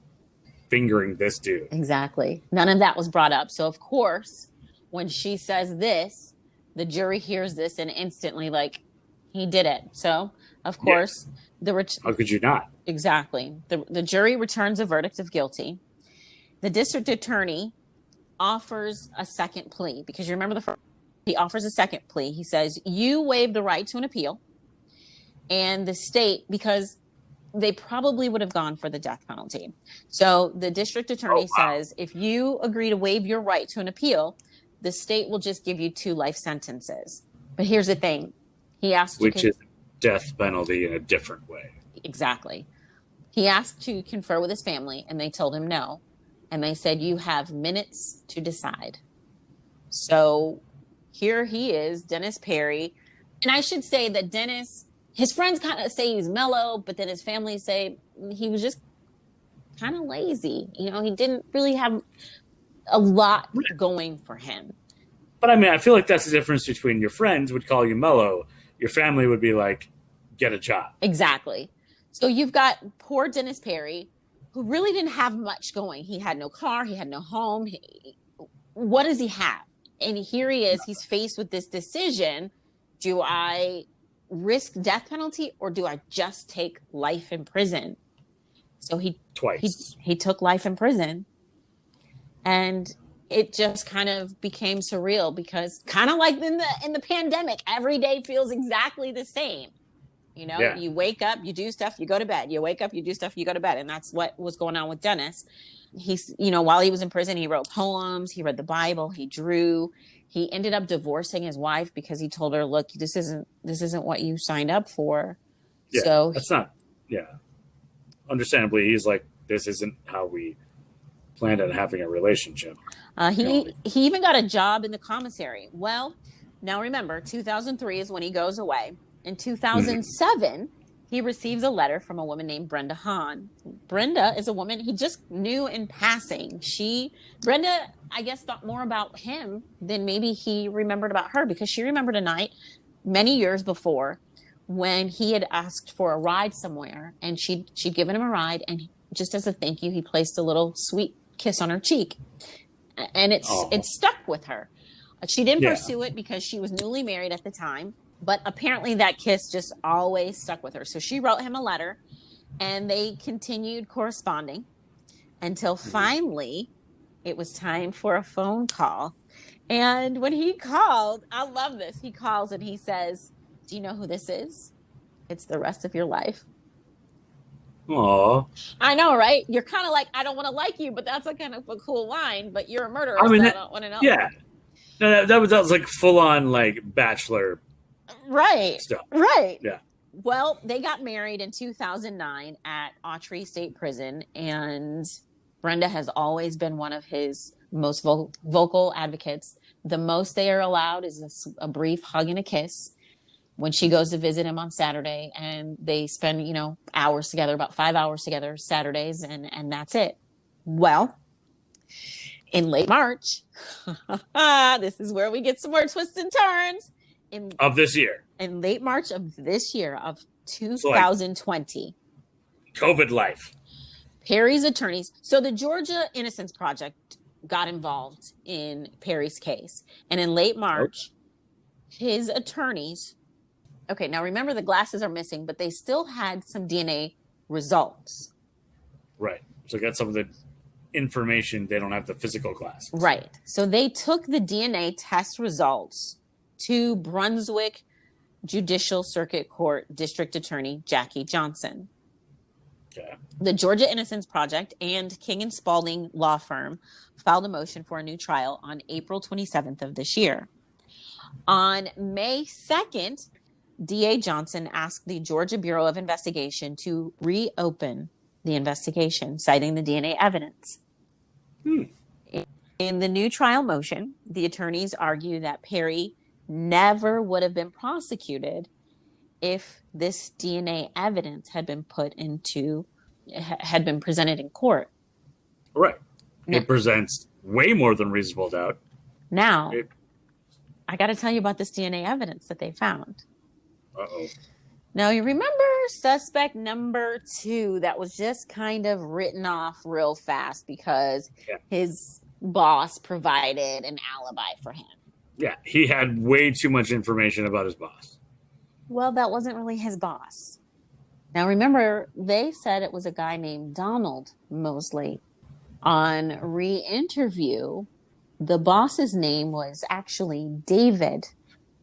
fingering this dude. Exactly. None of that was brought up. So, of course, when she says this, the jury hears this and instantly, like, he did it. So, of course, how could you not? Exactly. The jury returns a verdict of guilty. The district attorney offers a second plea because you remember the first He offers a second plea. He says, you waive the right to an appeal, and the state, because they probably would have gone for the death penalty. So the district attorney says, if you agree to waive your right to an appeal, the state will just give you 2 life sentences. But here's the thing. He asked which is death penalty in a different way. Exactly. He asked to confer with his family, and they told him no. And they said, you have minutes to decide. So here he is, Dennis Perry. And I should say that Dennis, his friends kind of say he's mellow, but then his family say he was just kind of lazy. You know, he didn't really have a lot going for him. But I mean, I feel like that's the difference between your friends would call you mellow. Your family would be like, get a job. Exactly. So you've got poor Dennis Perry, who really didn't have much going. He had no car. He had no home. What does he have? And here he is. He's faced with this decision. Do I risk death penalty, or do I just take life in prison? So he took life in prison, and it just kind of became surreal, because kind of like in the pandemic, every day feels exactly the same. You know, You wake up, you do stuff, you go to bed. You wake up, you do stuff, you go to bed. And that's what was going on with Dennis. He's, while he was in prison, he wrote poems, he read the Bible, he drew. He ended up divorcing his wife because he told her, look, this isn't what you signed up for. Yeah, so that's not, understandably, he's like, this isn't how we planned on having a relationship. He even got a job in the commissary. Well, now remember, 2003 is when he goes away. In 2007, he receives a letter from a woman named Brenda Hahn. Brenda is a woman he just knew in passing. Brenda, I guess, thought more about him than maybe he remembered about her, because she remembered a night many years before when he had asked for a ride somewhere, and she'd given him a ride, and just as a thank you, he placed a little sweet kiss on her cheek. And it stuck with her. She didn't pursue it because she was newly married at the time. But apparently that kiss just always stuck with her. So she wrote him a letter, and they continued corresponding until finally it was time for a phone call. And when he called, I love this. He calls and he says, do you know who this is? It's the rest of your life. Aw. I know, right? You're kind of like, I don't want to like you, but that's a kind of a cool line. But you're a murderer, so I don't want to know. Yeah. No, that was like full on like Bachelor. Right. Stuff. Right. Yeah. Well, they got married in 2009 at Autry State Prison, and Brenda has always been one of his most vocal advocates. The most they are allowed is a brief hug and a kiss when she goes to visit him on Saturday, and they spend, hours together, about 5 hours together Saturdays, and that's it. Well, in late March, this is where we get some more twists and turns. Of this year. In late March of this year, of 2020. COVID life. Perry's attorneys. So the Georgia Innocence Project got involved in Perry's case. And in late March, his attorneys. Okay, now remember the glasses are missing, but they still had some DNA results. Right. So got some of the information. They don't have the physical glasses. Right. So they took the DNA test results to Brunswick Judicial Circuit Court District Attorney Jackie Johnson. Okay. The Georgia Innocence Project and King and Spalding law firm filed a motion for a new trial on April 27th of this year. On May 2nd, DA Johnson asked the Georgia Bureau of Investigation to reopen the investigation, citing the DNA evidence. In the new trial motion, the attorneys argue that Perry never would have been prosecuted if this DNA evidence had been presented in court. Right. It presents way more than reasonable doubt. Now, I got to tell you about this DNA evidence that they found. Uh-oh. Now, you remember suspect number 2 that was just kind of written off real fast because his boss provided an alibi for him. Yeah, he had way too much information about his boss. Well, that wasn't really his boss. Now, remember, they said it was a guy named Donald Mosley. On re-interview, The boss's name was actually David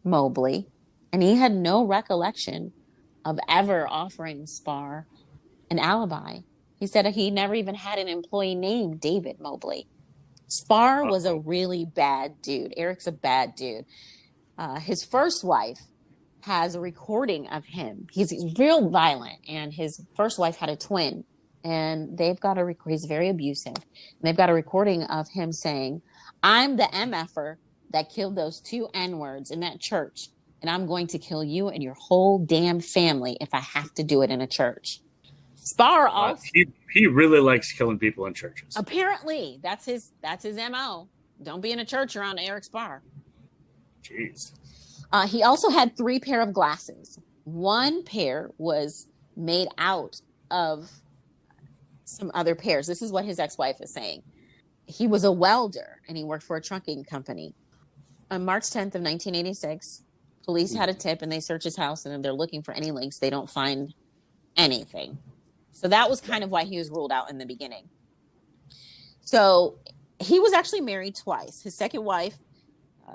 Mobley, and he had no recollection of ever offering Spar an alibi. He said he never even had an employee named David Mobley. Spar was a really bad dude. Eric's a bad dude. His first wife has a recording of him. He's real violent, and his first wife had a twin, and they've got a he's very abusive. And they've got a recording of him saying, "I'm the MFer that killed those 2 N-words in that church, and I'm going to kill you and your whole damn family if I have to do it in a church." Spar also he really likes killing people in churches. Apparently, that's his MO. Don't be in a church around Eric Spar. Jeez. He also had 3 pair of glasses. 1 pair was made out of some other pairs. This is what his ex-wife is saying. He was a welder, and he worked for a trucking company. On March 10th of 1986, police had a tip, and they search his house, and they're looking for any links. They don't find anything. So that was kind of why he was ruled out in the beginning. So he was actually married twice. His second wife,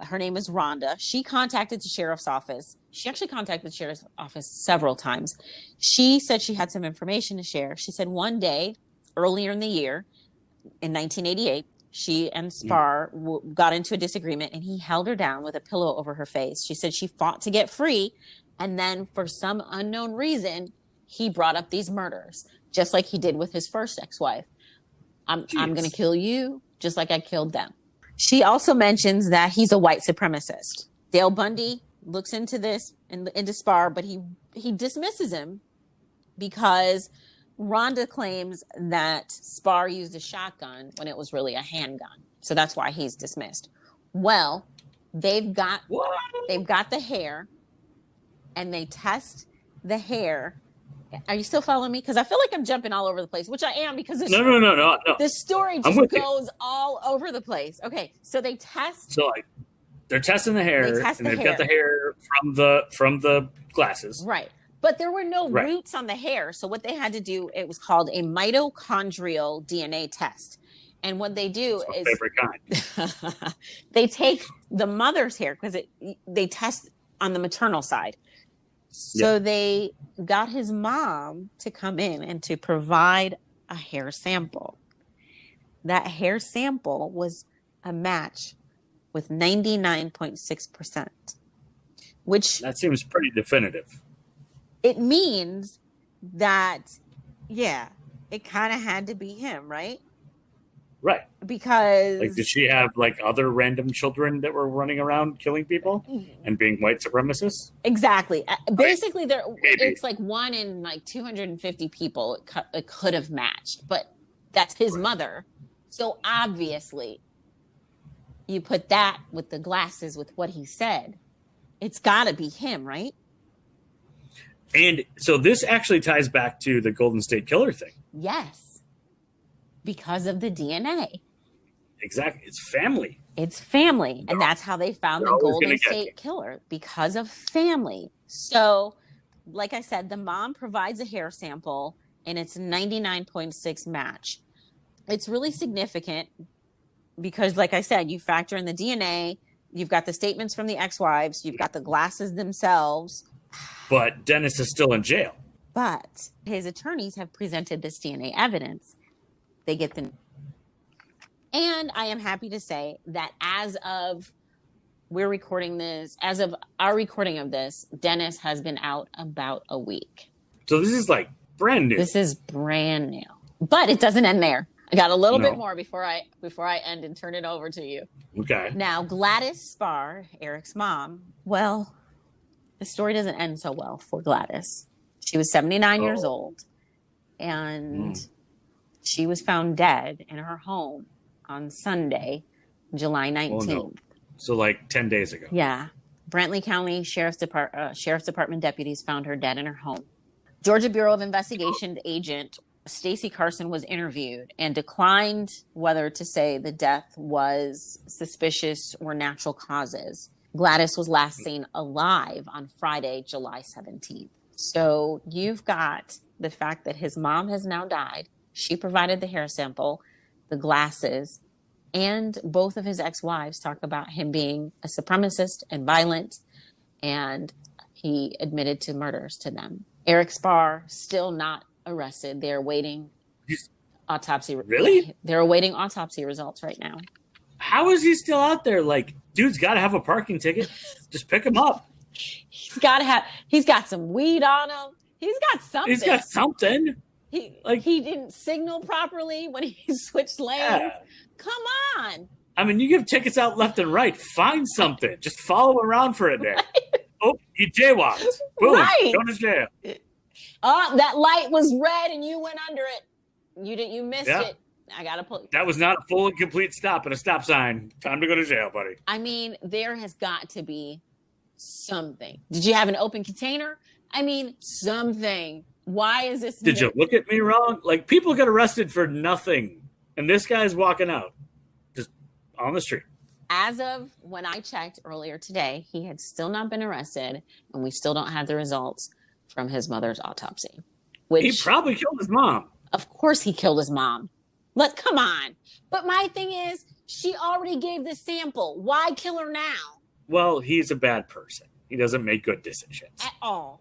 her name is Rhonda. She contacted the sheriff's office. She actually contacted the sheriff's office several times. She said she had some information to share. She said one day earlier in the year, in 1988, she and Spar got into a disagreement, and he held her down with a pillow over her face. She said she fought to get free, and then for some unknown reason, he brought up these murders, just like he did with his first ex-wife. I'm going to kill you just like I killed them. She also mentions that he's a white supremacist. Dale Bundy looks into this and into Spar, but he dismisses him because Rhonda claims that Spar used a shotgun when it was really a handgun. So that's why he's dismissed. Well, they've got the hair, and they test the hair. Are you still following me? Because I feel like I'm jumping all over the place, which I am, because No. The story just goes all over the place. Okay, so they test. So they're testing the hair, and they've got the hair from the glasses, right? But there were no roots on the hair, so what they had to do, it was called a mitochondrial DNA test. And what they do is favorite kind. they take the mother's hair, because they test on the maternal side. So they got his mom to come in and to provide a hair sample. That hair sample was a match with 99.6%, which... That seems pretty definitive. It means that, it kind of had to be him, right? Right. Because... did she have, other random children that were running around killing people and being white supremacists? Exactly. Basically, it's 1 in 250 people it could have matched, but that's his mother. So obviously, you put that with the glasses with what he said, it's got to be him, right? And so this actually ties back to the Golden State Killer thing. Yes. Because of the DNA. Exactly. It's family. It's family. And that's how they found the Golden State Killer, because of family. So, like I said, the mom provides a hair sample, and it's 99.6 match. It's really significant because, like I said, you factor in the DNA, you've got the statements from the ex-wives, you've got the glasses themselves. But Dennis is still in jail. But his attorneys have presented this DNA evidence. They get the... And I am happy to say that as of our recording of this, Dennis has been out about a week. So this is brand new. This is brand new. But it doesn't end there. I got a little bit more before I end and turn it over to you. Okay. Now, Gladys Spar, Eric's mom, well, the story doesn't end so well for Gladys. She was 79 years old, and she was found dead in her home on Sunday, July 19th. Oh, no. So 10 days ago. Yeah. Brantley County Sheriff's Department deputies found her dead in her home. Georgia Bureau of Investigation agent Stacy Carson was interviewed and declined whether to say the death was suspicious or natural causes. Gladys was last seen alive on Friday, July 17th. So you've got the fact that his mom has now died. She provided the hair sample, the glasses, And both of his ex-wives talk about him being a supremacist and violent, and he admitted to murders to them. Eric Spar still not arrested. They're awaiting autopsy. Really? They're awaiting autopsy results right now. How is he still out there? Like, dude's got to have a parking ticket. Just pick him up. He's got some weed on him. He's got something. He didn't signal properly when he switched lanes. Yeah. Come on. I mean, you give tickets out left and right. Find something. Just follow around for a day. Right. Oh, you jaywalked. Boom. Right. Go to jail. Oh, that light was red and you went under it. You missed it. I gotta pull. That was not a full and complete stop at a stop sign. Time to go to jail, buddy. I mean, there has got to be something. Did you have an open container? I mean, something. Why is this? Did you look at me wrong? Like, people get arrested for nothing, and this guy's walking out just on the street. As of when I checked earlier today, he had still not been arrested, and we still don't have the results from his mother's autopsy. He probably killed his mom. Of course he killed his mom. Come on. But my thing is, she already gave the sample. Why kill her now? Well, he's a bad person. He doesn't make good decisions. At all.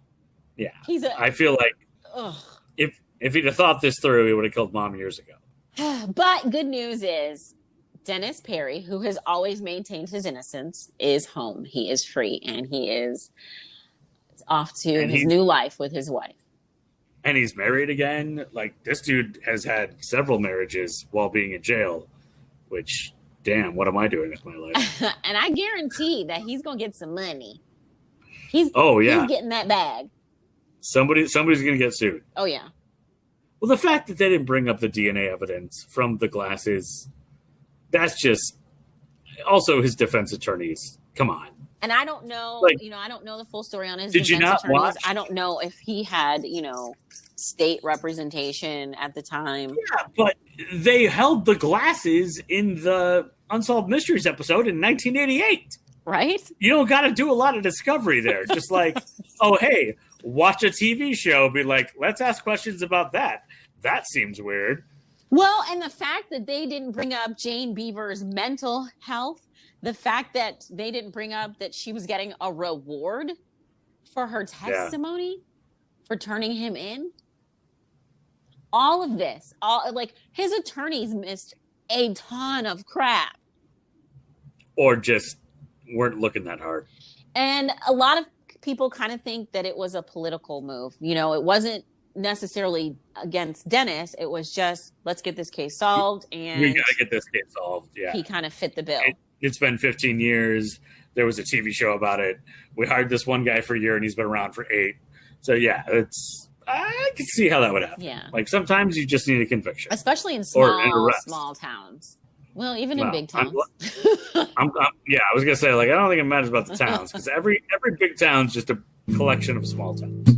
Yeah. I feel like if he'd have thought this through, he would have killed mom years ago. But good news is, Dennis Perry, who has always maintained his innocence, is home. He is free, and he is off to his new life with his wife. And he's married again. Like, this dude has had several marriages while being in jail, which, damn, what am I doing with my life? And I guarantee that he's going to get some money. He's getting that bag. Somebody's going to get sued. Oh, yeah. Well, the fact that they didn't bring up the DNA evidence from the glasses, that's just... Also, his defense attorneys. Come on. And I don't know, I don't know the full story on his defense attorneys. Did you not watch? I don't know if he had, state representation at the time. Yeah, but they held the glasses in the Unsolved Mysteries episode in 1988. Right? You don't got to do a lot of discovery there. Just like, oh, hey, watch a TV show. Be like, let's ask questions about that. That seems weird. Well, and the fact that they didn't bring up Jane Beaver's mental health, the fact that they didn't bring up that she was getting a reward for her testimony, for turning him in. All of this, his attorneys missed a ton of crap. Or just weren't looking that hard. And a lot of people kind of think that it was a political move. It wasn't necessarily against Dennis. It was just, let's get this case solved. And we got to get this case solved. Yeah. He kind of fit the bill. It's been 15 years. There was a TV show about it. We hired this one guy for a year and he's been around for 8. So yeah, I can see how that would happen. Yeah. Like, sometimes you just need a conviction. Especially in small towns. Well, even in big towns. I was going to say, I don't think it matters about the towns, because every big town's just a collection of small towns.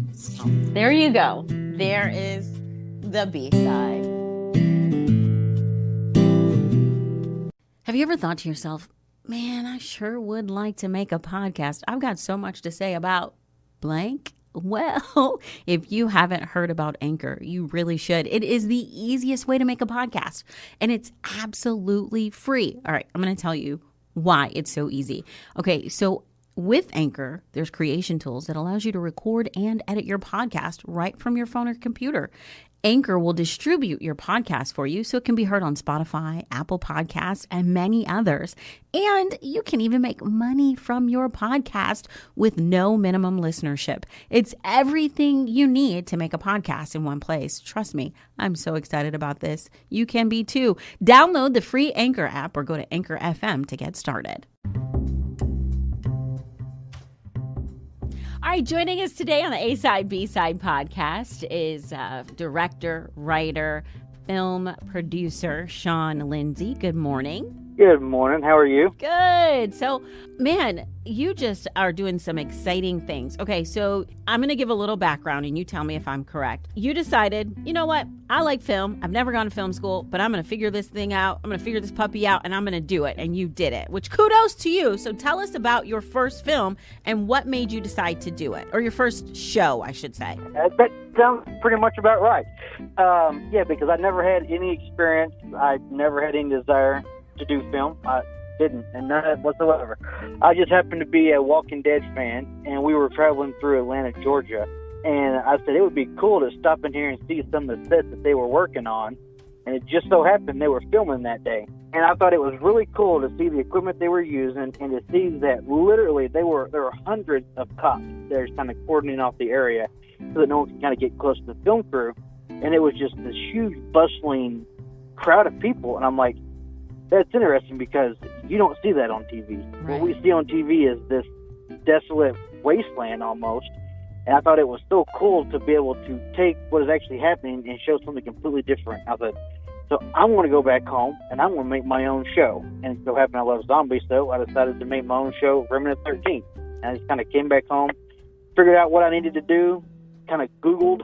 There you go. There is the B-side. Have you ever thought to yourself, man, I sure would like to make a podcast. I've got so much to say about blank. Well, if you haven't heard about Anchor, you really should. It is the easiest way to make a podcast, and it's absolutely free. All right, I'm going to tell you why it's so easy. Okay, so with Anchor, there's creation tools that allows you to record and edit your podcast right from your phone or computer. Anchor will distribute your podcast for you so it can be heard on Spotify, Apple Podcasts, and many others. And you can even make money from your podcast with no minimum listenership. It's everything you need to make a podcast in one place. Trust me, I'm so excited about this. You can be too. Download the free Anchor app or go to Anchor FM to get started. All right, joining us today on the A-Side, B-Side podcast is director, writer, film producer Sean Lindsay. Good morning. Good morning. How are you? Good. So, man, you just are doing some exciting things. Okay, so I'm going to give a little background and you tell me if I'm correct. You decided, you know what? I like film. I've never gone to film school, but I'm going to figure this thing out. I'm going to figure this puppy out and I'm going to do it. And you did it, which kudos to you. So tell us about your first film and what made you decide to do it, or your first show, I should say. That sounds pretty much about right. Because I never had any experience. I never had any desire. to do film. I didn't, and none of that whatsoever. I just happened to be a Walking Dead fan, and we were traveling through Atlanta, Georgia, and I said it would be cool to stop in here and see some of the sets that they were working on, and it just so happened they were filming that day. And I thought it was really cool to see the equipment they were using and to see that literally there were hundreds of cops that are kind of cordoning off the area so that no one can kind of get close to the film crew. And it was just this huge bustling crowd of people. And I'm like, that's interesting because you don't see that on TV. Right. What we see on TV is this desolate wasteland almost. And I thought it was so cool to be able to take what is actually happening and show something completely different. I thought, so I'm going to go back home and I'm going to make my own show. And it so happened I love zombies, so I decided to make my own show, Remnant 13. And I just kind of came back home, figured out what I needed to do, kind of Googled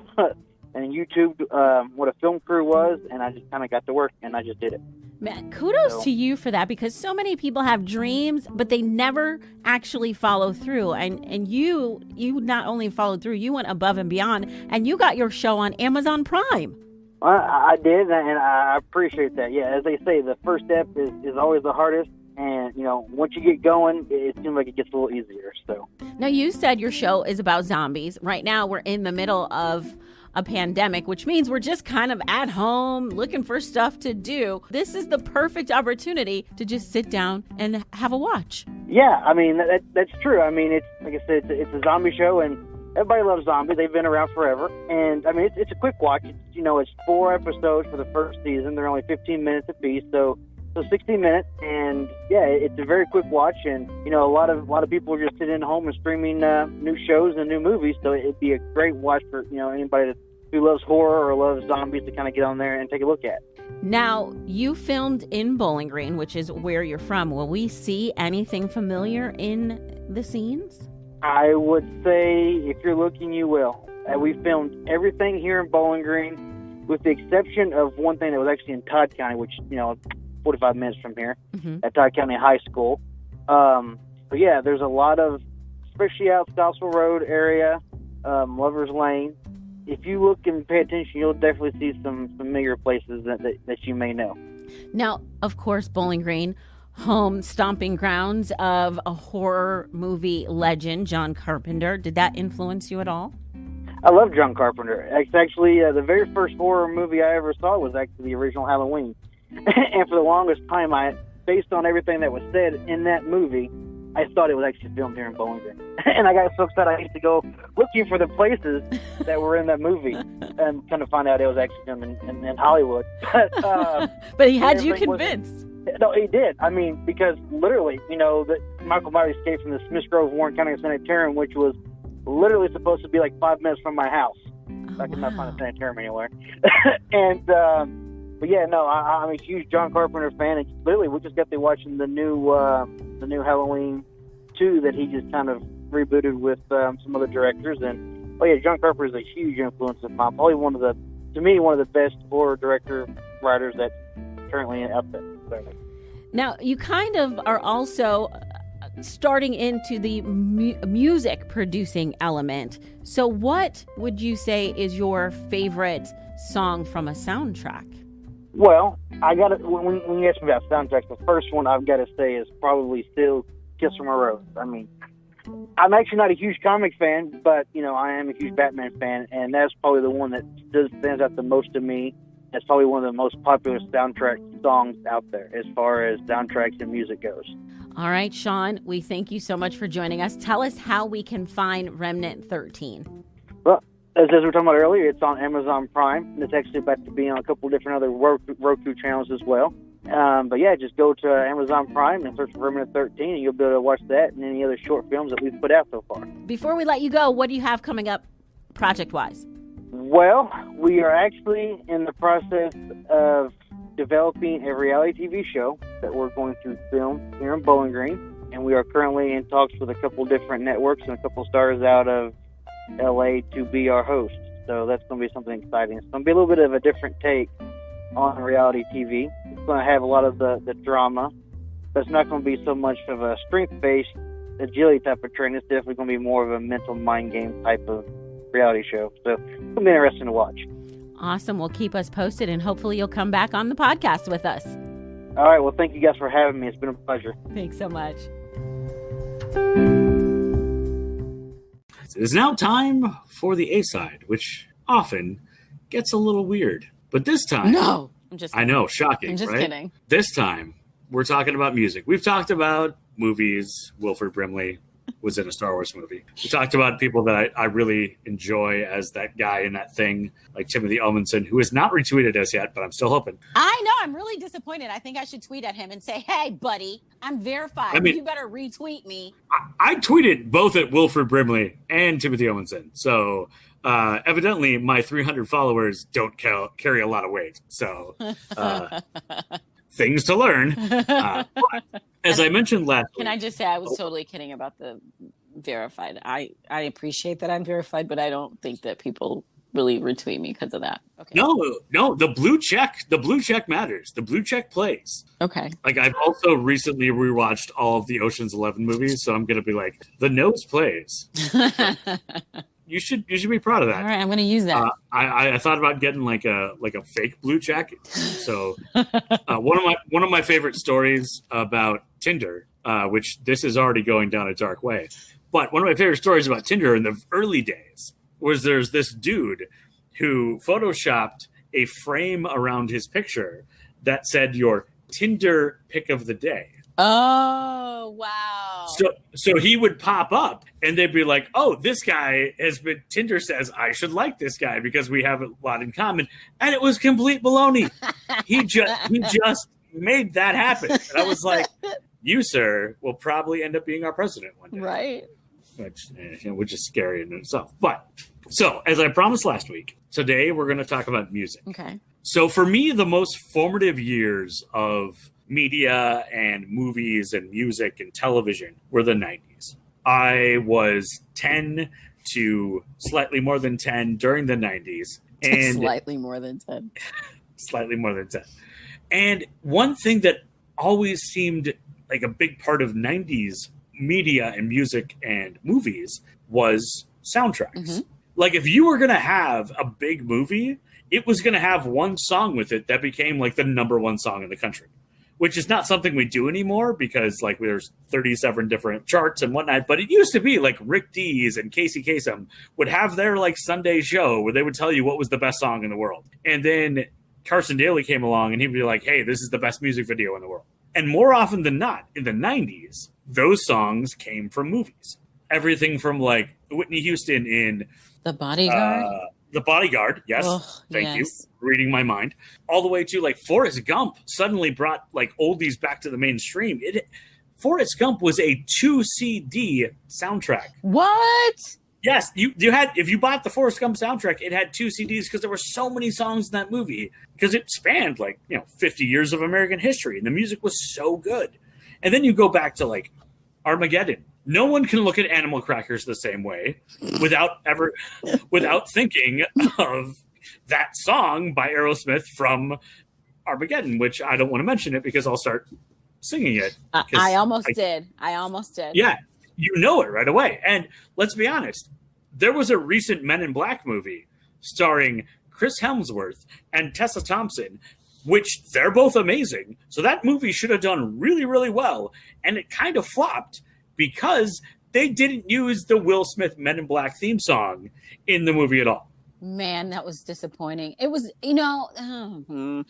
and YouTubed what a film crew was, and I just kind of got to work and I just did it. Man, kudos to you for that, because so many people have dreams, but they never actually follow through. And you not only followed through, you went above and beyond, and you got your show on Amazon Prime. I did, and I appreciate that. Yeah, as they say, the first step is always the hardest. And, once you get going, it seems like it gets a little easier. So now, you said your show is about zombies. Right now, we're in the middle of a pandemic, which means we're just kind of at home looking for stuff to do. This is the perfect opportunity to just sit down and have a watch. Yeah, I mean, that's true. I mean, it's like I said, it's a zombie show, and everybody loves zombies. They've been around forever. And, I mean, it's a quick watch. It's 4 episodes for the first season. They're only 15 minutes apiece, so 60 minutes. And, yeah, it's a very quick watch. And, a lot of people are just sitting at home and streaming new shows and new movies. So it'd be a great watch for, anybody who loves horror or loves zombies to kind of get on there and take a look at. Now, you filmed in Bowling Green, which is where you're from. Will we see anything familiar in the scenes? I would say if you're looking, you will. We filmed everything here in Bowling Green, with the exception of one thing that was actually in Todd County, which, 45 minutes from here, at Todd County High School. But yeah, there's a lot of, especially out Scottsville Road area, Lover's Lane. If you look and pay attention, you'll definitely see some familiar places that you may know. Now, of course, Bowling Green, home stomping grounds of a horror movie legend, John Carpenter. Did that influence you at all? I love John Carpenter. It's actually the very first horror movie I ever saw was actually the original Halloween. And for the longest time, based on everything that was said in that movie, I thought it was actually filmed here in Bowling Green. And I got so excited I used to go looking for the places that were in that movie and kind of find out it was actually filmed in Hollywood. But he had you convinced. No, he did. I mean, because literally, that Michael Myers escaped from the Smith Grove Warren County Sanitarium, which was literally supposed to be like 5 minutes from my house. I could not find a sanitarium anywhere. And, but yeah, no, I'm a huge John Carpenter fan. And literally, we just got to watching the new Halloween 2 that he just kind of rebooted with some other directors. And, oh yeah, John Carpenter is a huge influence of mine. Probably one of the best horror writers that's currently out there. Now, you kind of are also starting into the music producing element. So what would you say is your favorite song from a soundtrack? Well, I got to, when you ask me about soundtracks, the first one I've got to say is probably still Kiss from a Rose. I mean, I'm actually not a huge comic fan, but, I am a huge Batman fan, and that's probably the one that stands out the most to me. That's probably one of the most popular soundtrack songs out there as far as soundtracks and music goes. All right, Sean, we thank you so much for joining us. Tell us how we can find Remnant 13. Well, as we were talking about earlier, it's on Amazon Prime, and it's actually about to be on a couple different other Roku channels as well. But yeah, just go to Amazon Prime and search for Remnant 13, and you'll be able to watch that and any other short films that we've put out so far. Before we let you go, what do you have coming up project-wise? Well, we are actually in the process of developing a reality TV show that we're going to film here in Bowling Green, and we are currently in talks with a couple different networks and a couple stars out of LA to be our host. So that's going to be something exciting. It's going to be a little bit of a different take on reality TV. It's going to have a lot of the drama, but it's not going to be so much of a strength-based agility type of training. It's definitely going to be more of a mental mind game type of reality show. So it's going to be interesting to watch. Awesome. Well, keep us posted, and hopefully you'll come back on the podcast with us. All right. Well, thank you guys for having me. It's been a pleasure. Thanks so much. It is now time for the A-side, which often gets a little weird. But this time... No! I'm just kidding. I know, shocking, I'm just right? kidding. This time, we're talking about music. We've talked about movies. Wilford Brimley was in a Star Wars movie. We talked about people that I really enjoy as that guy in that thing, like Timothy Elmanson, who has not retweeted us yet, but I'm still hoping. I know. I'm really disappointed. I think I should tweet at him and say, hey, buddy, I'm verified. I mean, you better retweet me. I tweeted both at Wilford Brimley and Timothy Elmanson. So evidently my 300 followers don't carry a lot of weight. So things to learn. But as I mentioned last week. Can I just say I was totally kidding about the verified. I appreciate that I'm verified, but I don't think that people really retweet me because of that. Okay. No, the blue check matters. The blue check plays. Okay. Like, I've also recently rewatched all of the Ocean's 11 movies, so I'm going to be like, the nose plays. You should be proud of that. All right, I'm going to use that. I thought about getting like a fake blue check. So one of my favorite stories about Tinder, which this is already going down a dark way, but one of my favorite stories about Tinder in the early days was there's this dude who photoshopped a frame around his picture that said your Tinder pick of the day. Oh, wow. So he would pop up and they'd be like, oh, this guy has been, Tinder says I should like this guy because we have a lot in common. And it was complete baloney. He just made that happen. And I was like, you, sir, will probably end up being our president one day. Right. Which is scary in itself. But so, as I promised last week, today we're going to talk about music. Okay. So for me, the most formative years of media and movies and music and television were the 90s. I was 10 to slightly more than 10 during the 90s. And slightly more than 10. Slightly more than 10. And one thing that always seemed like a big part of 90s media and music and movies was soundtracks. Mm-hmm. Like, if you were going to have a big movie, it was going to have one song with it that became like the number one song in the country, which is not something we do anymore because like there's 37 different charts and whatnot. But it used to be like Rick Dees and Casey Kasem would have their like Sunday show where they would tell you what was the best song in the world. And then Carson Daly came along and he'd be like, hey, this is the best music video in the world. And more often than not, in the 90s, those songs came from movies. Everything from like Whitney Houston in The Bodyguard. The Bodyguard, yes. Thank you. Reading my mind. All the way to like Forrest Gump suddenly brought like oldies back to the mainstream. Forrest Gump was a 2 CD soundtrack. What? Yes, you had, if you bought the Forrest Gump soundtrack, it had 2 CDs because there were so many songs in that movie because it spanned like, 50 years of American history and the music was so good. And then you go back to like Armageddon. No one can look at Animal Crackers the same way without thinking of that song by Aerosmith from Armageddon, which I don't want to mention it because I'll start singing it. I almost did. Yeah, you know it right away. And let's be honest, there was a recent Men in Black movie starring Chris Hemsworth and Tessa Thompson, which they're both amazing. So that movie should have done really, really well. And it kind of flopped because they didn't use the Will Smith Men in Black theme song in the movie at all. Man, that was disappointing. It was, I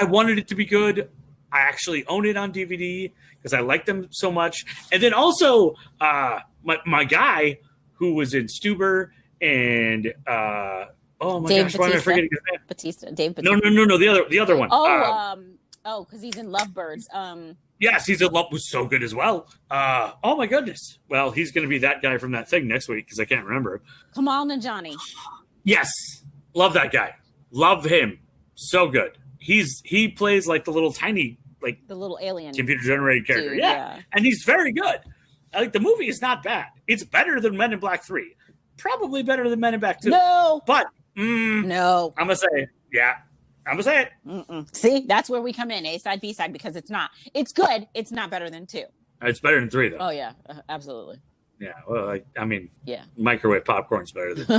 wanted it to be good. I actually own it on DVD because I like them so much. And then also, my guy who was in Stuber and oh my gosh, why am I forgetting his name? Dave Bautista. No, the other one. Because he's in Lovebirds. Yes, he's in Love, was so good as well. Oh my goodness. Well, he's going to be that guy from that thing next week because I can't remember. Kamal Nanjiani. Yes, love that guy. Love him. So good. He plays like the little tiny, like the little alien computer generated character. Dude, yeah, and he's very good. Like, the movie is not bad. It's better than Men in Black 3. Probably better than Men in Black 2. No, but no, I'm gonna say I'm gonna say it. Mm-mm. See, that's where we come in, A side, B side, because it's not. It's good. It's not better than 2. It's better than 3, though. Oh yeah, absolutely. Yeah. Well, I mean, yeah. Microwave popcorn's better than 3.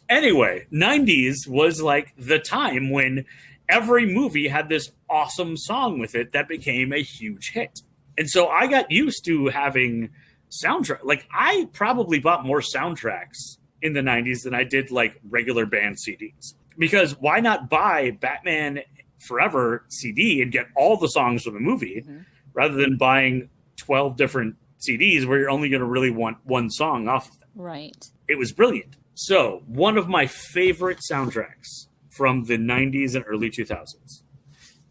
Anyway, 90s was like the time when every movie had this awesome song with it that became a huge hit. And so I got used to having soundtrack. Like, I probably bought more soundtracks in the 90s than I did like regular band CDs. Because why not buy Batman Forever CD and get all the songs from the movie rather than buying 12 different CDs where you're only going to really want one song off of them. Right. It was brilliant. So one of my favorite soundtracks from the 90s and early 2000s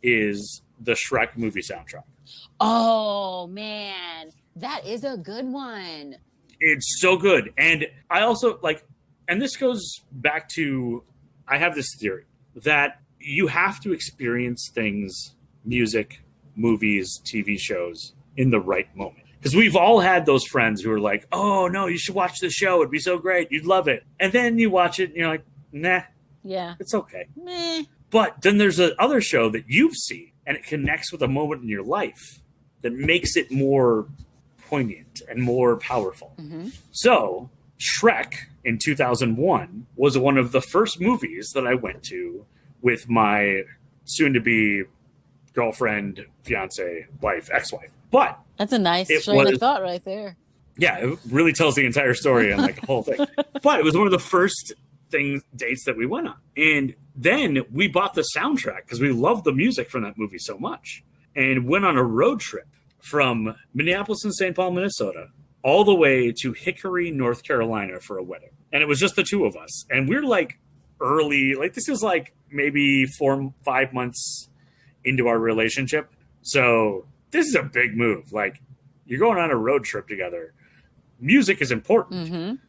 is the Shrek movie soundtrack. Oh, man. That is a good one. It's so good. And I also like, and this goes back to, I have this theory that you have to experience things, music, movies, TV shows in the right moment. Because we've all had those friends who are like, oh, no, you should watch this show. It'd be so great. You'd love it. And then you watch it and you're like, nah. Yeah. It's okay. Meh. But then there's another show that you've seen and it connects with a moment in your life that makes it more poignant and more powerful. So Shrek in 2001 was one of the first movies that I went to with my soon-to-be girlfriend, fiance, wife, ex-wife. But that's a nice train of thought right there. Yeah, it really tells the entire story and like the whole thing. But it was one of the first dates that we went on. And then we bought the soundtrack because we loved the music from that movie so much and went on a road trip from Minneapolis and St. Paul, Minnesota, all the way to Hickory, North Carolina for a wedding. And it was just the two of us. And we're like early, like this is like maybe 4-5 months into our relationship. So this is a big move. Like, you're going on a road trip together. Music is important.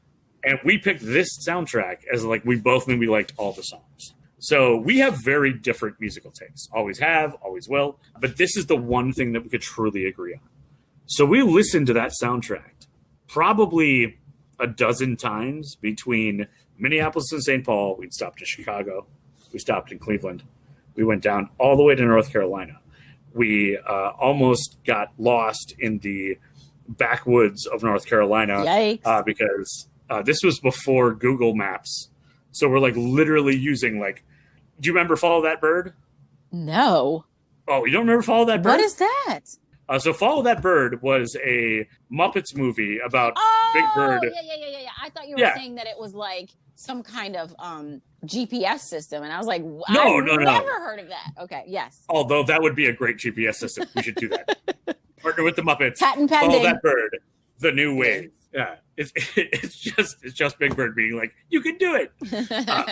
And we picked this soundtrack as like, we both knew we liked all the songs. So we have very different musical tastes. Always have, always will. But this is the one thing that we could truly agree on. So we listened to that soundtrack probably a dozen times between Minneapolis and St. Paul. We'd stopped in Chicago. We stopped in Cleveland. We went down all the way to North Carolina. We almost got lost in the backwoods of North Carolina because this was before Google Maps. So we're like literally using like, do you remember Follow That Bird? No. Oh, you don't remember Follow That Bird? What is that? So Follow That Bird was a Muppets movie about Big Bird. Yeah. I thought you were saying that it was like some kind of GPS system. And I I never heard of that. Okay, yes. Although that would be a great GPS system. We should do that. Partner with the Muppets. Patent pending. Follow That Bird. The new wave. Yeah. It's just Big Bird being like, you can do it.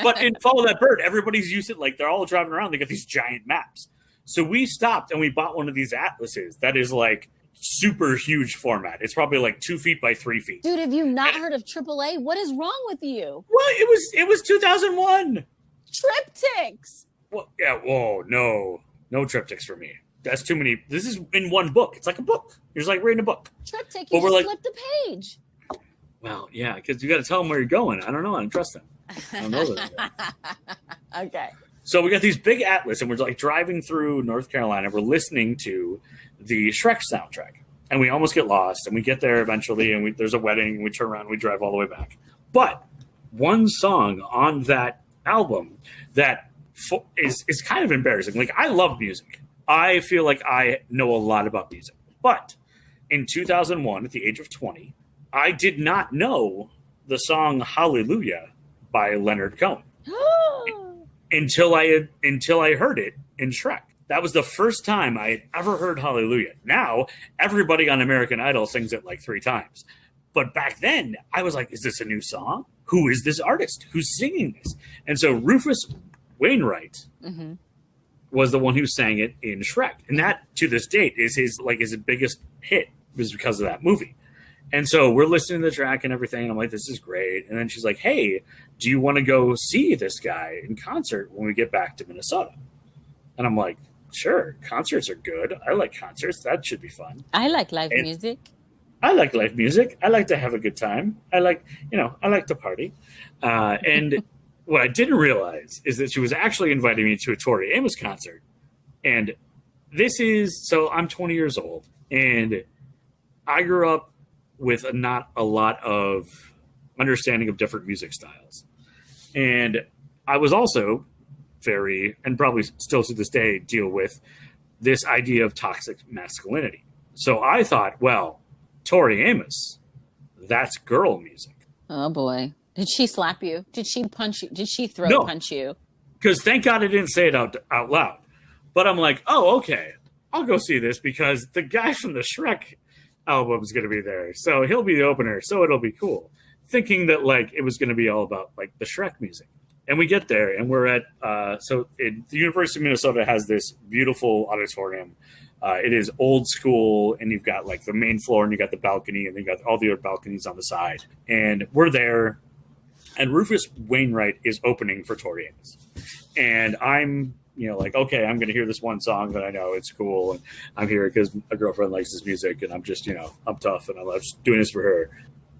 But in Follow That Bird, everybody's used it. Like, they're all driving around. They got these giant maps. So we stopped and we bought one of these atlases that is like super huge format. It's probably like 2 feet by 3 feet. Dude, have you not heard of AAA? What is wrong with you? Well, it was 2001. Triptychs. Well, yeah. Whoa, no triptychs for me. That's too many. This is in one book. It's like a book. You're just like reading a book. Triptych. You just flip the page. Well, yeah, because you got to tell them where you're going. I don't know. I don't trust them. I don't know that. Okay. So we got these big atlas, and we're like driving through North Carolina. We're listening to the Shrek soundtrack, and we almost get lost. And we get there eventually, and there's a wedding, and we turn around, and we drive all the way back. But one song on that album that is kind of embarrassing. Like, I love music. I feel like I know a lot about music. But in 2001, at the age of 20, I did not know the song Hallelujah by Leonard Cohen. Until I heard it in Shrek. That was the first time I had ever heard Hallelujah. Now, everybody on American Idol sings it like 3 times. But back then, I was like, is this a new song? Who is this artist? Who's singing this? And so Rufus Wainwright was the one who sang it in Shrek. And that, to this date, is his biggest hit, was because of that movie. And so we're listening to the track and everything, and I'm like, this is great. And then she's like, hey, do you want to go see this guy in concert when we get back to Minnesota? And I'm like, sure, concerts are good. I like concerts. That should be fun. I like live music. I like live music. I like to have a good time. I like to party. And what I didn't realize is that she was actually inviting me to a Tori Amos concert. And so I'm 20 years old, and I grew up with not a lot of understanding of different music styles. And I was also very, and probably still to this day, deal with this idea of toxic masculinity. So I thought, well, Tori Amos, that's girl music. Oh boy. Did she slap you? Did she punch you? Did she punch you? Because thank God I didn't say it out loud. But I'm like, oh, okay, I'll go see this because the guy from the Shrek album is going to be there. So he'll be the opener. So it'll be cool. Thinking that like it was going to be all about like the Shrek music. And we get there and we're at, the University of Minnesota has this beautiful auditorium. It is old school, and you've got like the main floor and you got the balcony and then you got all the other balconies on the side. And we're there, and Rufus Wainwright is opening for Tori Amos. And I'm, like, okay, I'm going to hear this one song that I know it's cool. And I'm here because a girlfriend likes this music and I'm just, I'm tough and I love doing this for her.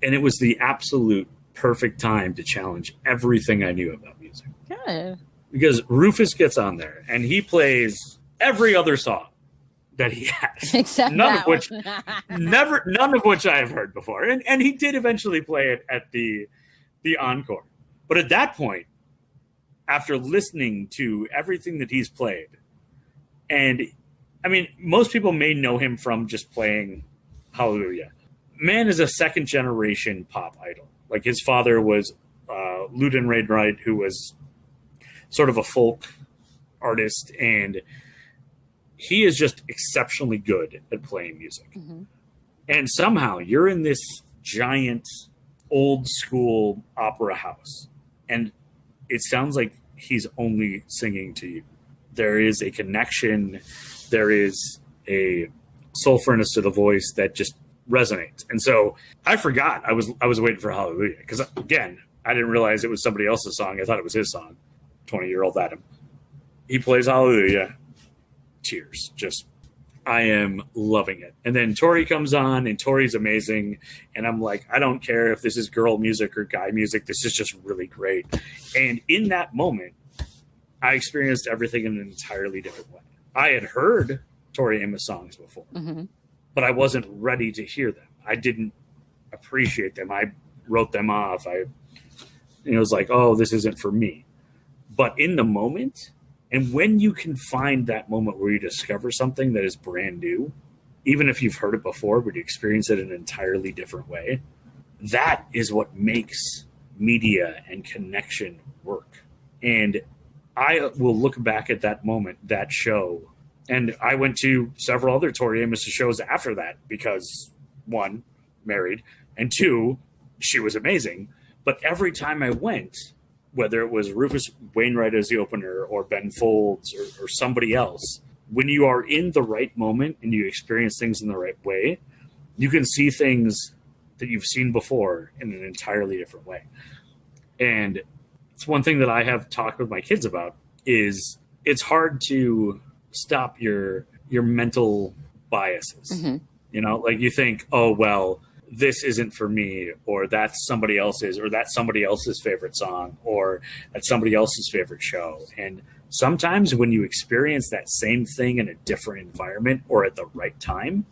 And it was the absolute perfect time to challenge everything I knew about music. Good. Because Rufus gets on there and he plays every other song that he has. Except none of which I have heard before. And he did eventually play it at the encore. But at that point, after listening to everything that he's played, and I mean, most people may know him from just playing Hallelujah. Man is a second generation pop idol. Like his father was Ludin Wainwright, who was sort of a folk artist, and he is just exceptionally good at playing music. Mm-hmm. And somehow you're in this giant old school opera house, and it sounds like he's only singing to you. There is a connection. There is a soulfulness to the voice that just resonates. And so I forgot I was waiting for Hallelujah, because again, I didn't realize it was somebody else's song. I thought it was his song. 20-year-old Adam. He plays Hallelujah. Tears. Just, I am loving it. And then Tori comes on, and Tori's amazing. And I'm like, I don't care if this is girl music or guy music. This is just really great. And in that moment, I experienced everything in an entirely different way. I had heard Tori Amos songs before, mm-hmm. but I wasn't ready to hear them. I didn't appreciate them. I wrote them off. It was like, oh, this isn't for me. But in the moment, and when you can find that moment where you discover something that is brand new, even if you've heard it before, but you experience it in an entirely different way, that is what makes media and connection work. And I will look back at that moment, that show, and I went to several other Tori Amos shows after that because, one, married, and two, she was amazing. But every time I went, whether it was Rufus Wainwright as the opener or Ben Folds or somebody else, when you are in the right moment and you experience things in the right way, you can see things that you've seen before in an entirely different way. And it's one thing that I have talked with my kids about is it's hard to stop your mental biases. Mm-hmm. Like you think, oh, well, this isn't for me, or that's somebody else's, or that's somebody else's favorite song, or that's somebody else's favorite show. And sometimes when you experience that same thing in a different environment or at the right time,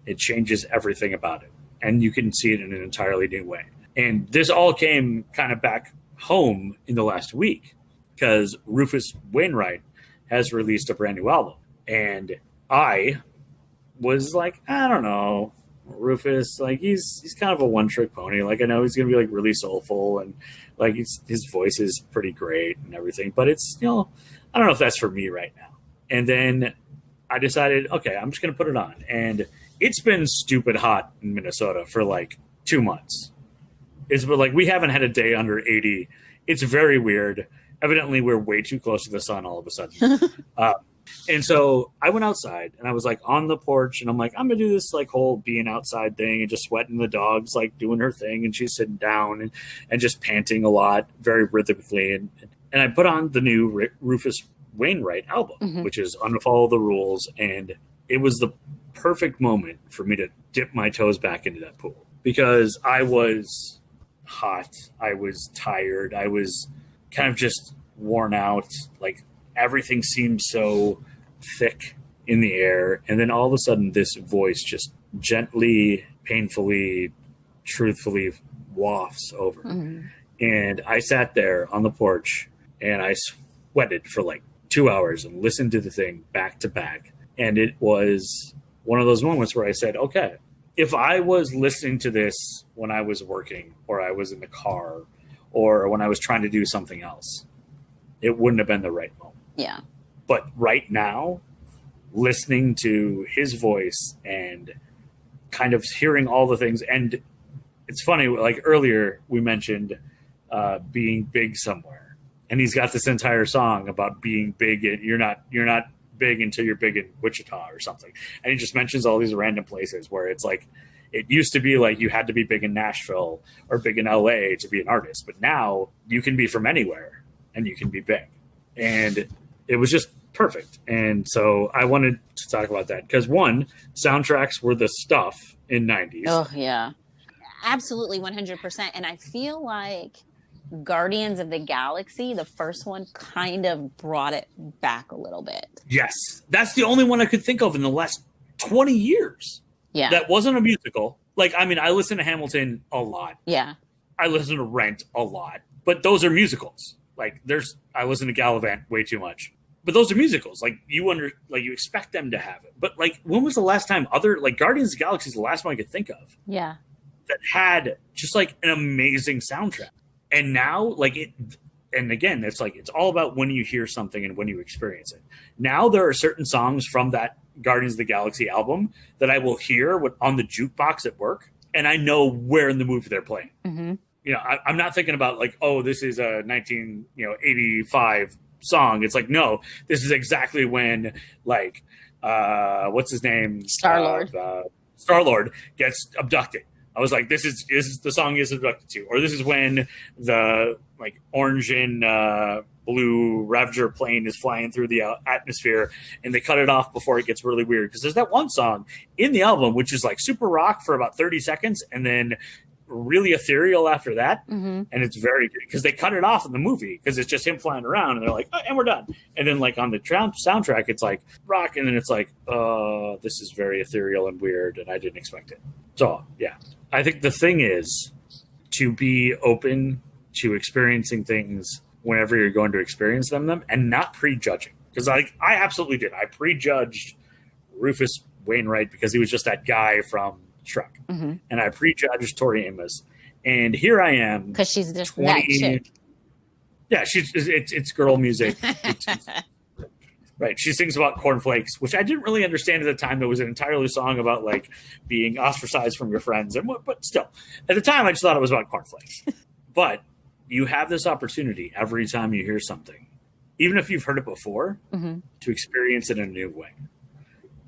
it changes everything about it. And you can see it in an entirely new way. And this all came kind of back home in the last week because Rufus Wainwright has released a brand new album. And I was like, I don't know, Rufus, like he's kind of a one-trick pony. Like I know he's gonna be like really soulful and like his voice is pretty great and everything, but it's I don't know if that's for me right now. And then I decided, okay, I'm just gonna put it on. And it's been stupid hot in Minnesota for like 2 months. It's been like we haven't had a day under 80. It's very weird. Evidently, we're way too close to the sun all of a sudden. And so I went outside and I was like on the porch and I'm like, I'm going to do this like whole being outside thing and just sweating. The dog's like doing her thing and she's sitting down and just panting a lot, very rhythmically. And I put on the new Rufus Wainwright album, mm-hmm. which is Unfollow the Rules. And it was the perfect moment for me to dip my toes back into that pool because I was hot. I was tired. I was kind of just worn out. Like everything seemed so thick in the air. And then all of a sudden this voice just gently, painfully, truthfully wafts over. Mm-hmm. And I sat there on the porch and I sweated for like 2 hours and listened to the thing back to back. And it was one of those moments where I said, okay, if I was listening to this when I was working or I was in the car or when I was trying to do something else, it wouldn't have been the right moment. Yeah. But right now, listening to his voice and kind of hearing all the things, and it's funny, like earlier we mentioned being big somewhere, and he's got this entire song about being big. And you're not big until you're big in Wichita or something, and he just mentions all these random places where it's like it used to be like you had to be big in Nashville or big in LA to be an artist, but now you can be from anywhere and you can be big, and it was just perfect. And so I wanted to talk about that because one, soundtracks were the stuff in 90s. Oh yeah, absolutely, 100%. And I feel like Guardians of the Galaxy, the first one, kind of brought it back a little bit. Yes, that's the only one I could think of in the last 20 years. Yeah, that wasn't a musical. Like, I mean, I listen to Hamilton a lot. Yeah, I listen to Rent a lot, but those are musicals. Like, I listen to Gallivant way too much. But those are musicals. Like you expect them to have it. But like, when was the last time Guardians of the Galaxy is the last one I could think of? Yeah. That had just like an amazing soundtrack. And now and again, it's like, it's all about when you hear something and when you experience it. Now there are certain songs from that Guardians of the Galaxy album that I will hear on the jukebox at work. And I know where in the movie they're playing. Mm-hmm. You know, I'm not thinking about like, oh, this is a 1985 song. It's like, no, this is exactly when like what's his name, Star-Lord gets abducted. I was like, this is the song he is abducted to, or this is when the like orange and blue Ravager plane is flying through the atmosphere, and they cut it off before it gets really weird, because there's that one song in the album which is like super rock for about 30 seconds and then really ethereal after that. Mm-hmm. And it's very good because they cut it off in the movie because it's just him flying around and they're like, oh, and we're done. And then like on the soundtrack it's like rock, and then it's like, this is very ethereal and weird and I didn't expect it. So yeah, I think the thing is to be open to experiencing things whenever you're going to experience them and not prejudging, because I absolutely did. I prejudged Rufus Wainwright because he was just that guy from Shrek. Mm-hmm. And I prejudged Tori Amos, and here I am because she's just that chick. Yeah, it's girl music. Right, she sings about cornflakes, which I didn't really understand at the time. There was an entirely song about like being ostracized from your friends, but still, at the time I just thought it was about cornflakes. But you have this opportunity every time you hear something, even if you've heard it before, mm-hmm. to experience it in a new way.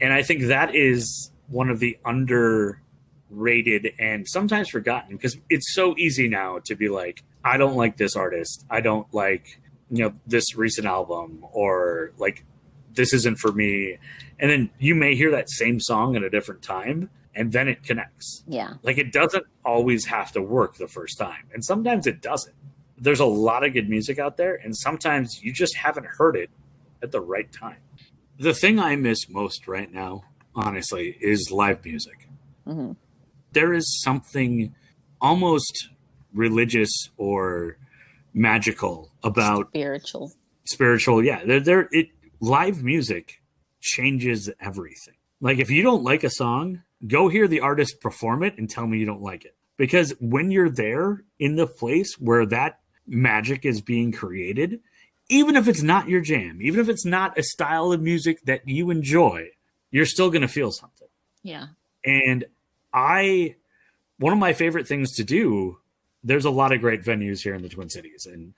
And I think that is one of the underrated and sometimes forgotten, because it's so easy now to be like, I don't like this artist. I don't like, this recent album, or like, this isn't for me. And then you may hear that same song at a different time and then it connects. Yeah. Like, it doesn't always have to work the first time. And sometimes it doesn't. There's a lot of good music out there, and sometimes you just haven't heard it at the right time. The thing I miss most right now, honestly, is live music. Mm-hmm. There is something almost religious or magical about spiritual. Yeah. Live music changes everything. Like, if you don't like a song, go hear the artist perform it and tell me you don't like it. Because when you're there in the place where that magic is being created, even if it's not your jam, even if it's not a style of music that you enjoy, you're still going to feel something. Yeah. And one of my favorite things to do, there's a lot of great venues here in the Twin Cities. And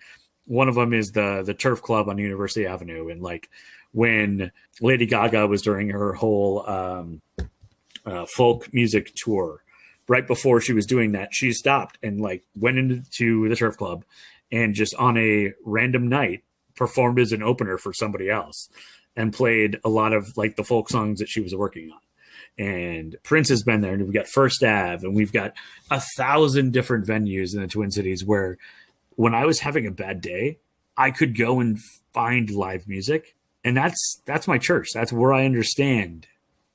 one of them is the Turf Club on University Avenue. And like, when Lady Gaga was doing her whole folk music tour, right before she was doing that, she stopped and like went into the Turf Club and just on a random night performed as an opener for somebody else and played a lot of like the folk songs that she was working on. And Prince has been there, and we've got First Ave, and we've got 1,000 different venues in the Twin Cities where when I was having a bad day, I could go and find live music. And that's my church. That's where I understand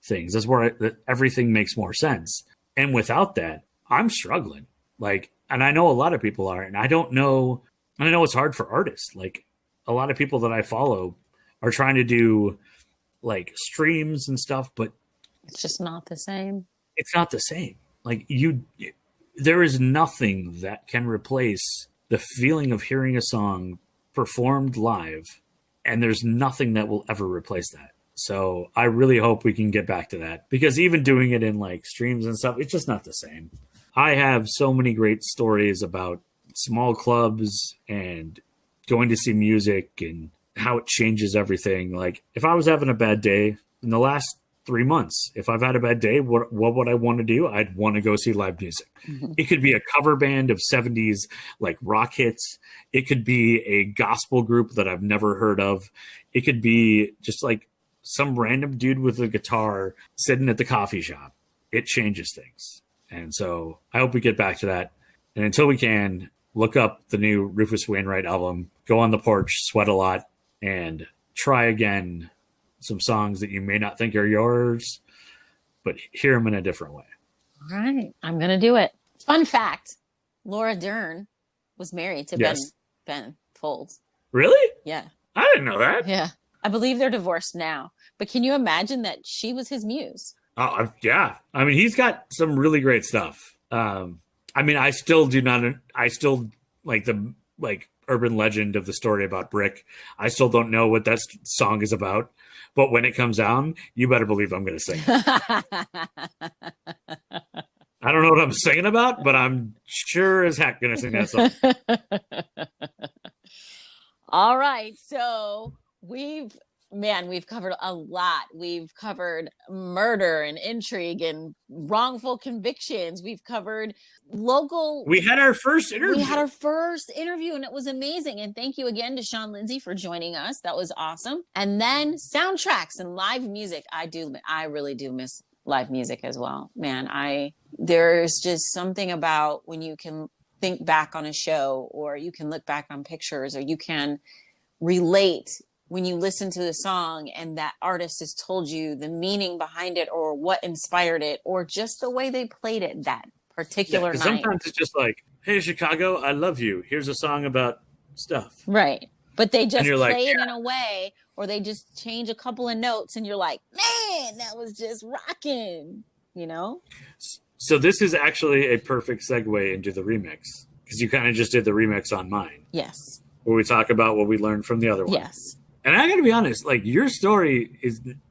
things. That's where everything makes more sense. And without that, I'm struggling. Like, and I know a lot of people are, and I know it's hard for artists. Like, a lot of people that I follow are trying to do like streams and stuff, but It's just not the same. it's not the same. Like there is nothing that can replace the feeling of hearing a song performed live, and there's nothing that will ever replace that. So I really hope we can get back to that, because even doing it in like streams and stuff, it's just not the same. I have so many great stories about small clubs and going to see music and how it changes everything. Like if I was having a bad day in the last 3 months, if I've had a bad day, what would I want to do? I'd want to go see live music. Mm-hmm. It could be a cover band of 70s like rock hits. It could be a gospel group that I've never heard of. It could be just like some random dude with a guitar sitting at the coffee shop. It changes things. And so I hope we get back to that. And until we can, look up the new Rufus Wainwright album, go on the porch, sweat a lot, and try again some songs that you may not think are yours, but hear them in a different way. All right. I'm going to do it. Fun fact, Laura Dern was married to Ben Folds. Really? Yeah. I didn't know that. Yeah. I believe they're divorced now. But can you imagine that she was his muse? Oh, yeah. I mean, he's got some really great stuff. I mean, I still like the urban legend of the story about Brick. I still don't know what that song is about. But when it comes down, you better believe I'm going to sing it. I don't know what I'm singing about, but I'm sure as heck going to sing that song. All right. So we've covered a lot. We've covered murder and intrigue and wrongful convictions. We've covered local. We had our first interview. And it was amazing. And thank you again to Sean Lindsay for joining us. That was awesome. And then soundtracks and live music. I really do miss live music as well. Man, there's just something about when you can think back on a show, or you can look back on pictures, or you can relate when you listen to the song and that artist has told you the meaning behind it, or what inspired it, or just the way they played it that particular night. Sometimes it's just like, hey, Chicago, I love you. Here's a song about stuff. Right. But they just play it in a way, or they just change a couple of notes and you're like, man, that was just rocking, you know? So this is actually a perfect segue into the remix, because you kind of just did the remix on mine. Yes. Where we talk about what we learned from the other one. Yes. And I got to be honest, like, your story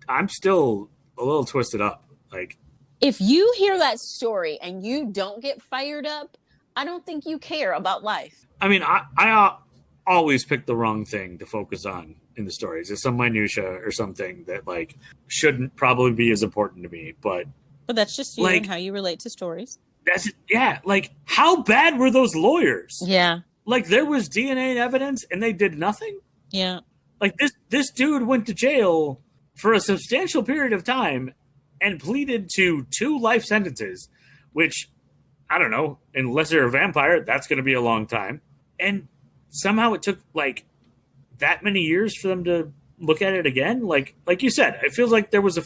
I'm still a little twisted up. Like, if you hear that story and you don't get fired up, I don't think you care about life. I mean, I always pick the wrong thing to focus on in the stories. It's some minutia or something that like shouldn't probably be as important to me, but that's just you and how you relate to stories. That's yeah. Like, how bad were those lawyers? Yeah. Like, there was DNA evidence and they did nothing. Yeah. Like, this dude went to jail for a substantial period of time and pleaded to 2 life sentences, which, I don't know, unless you're a vampire, that's going to be a long time. And somehow it took, like, that many years for them to look at it again. Like you said, it feels like there was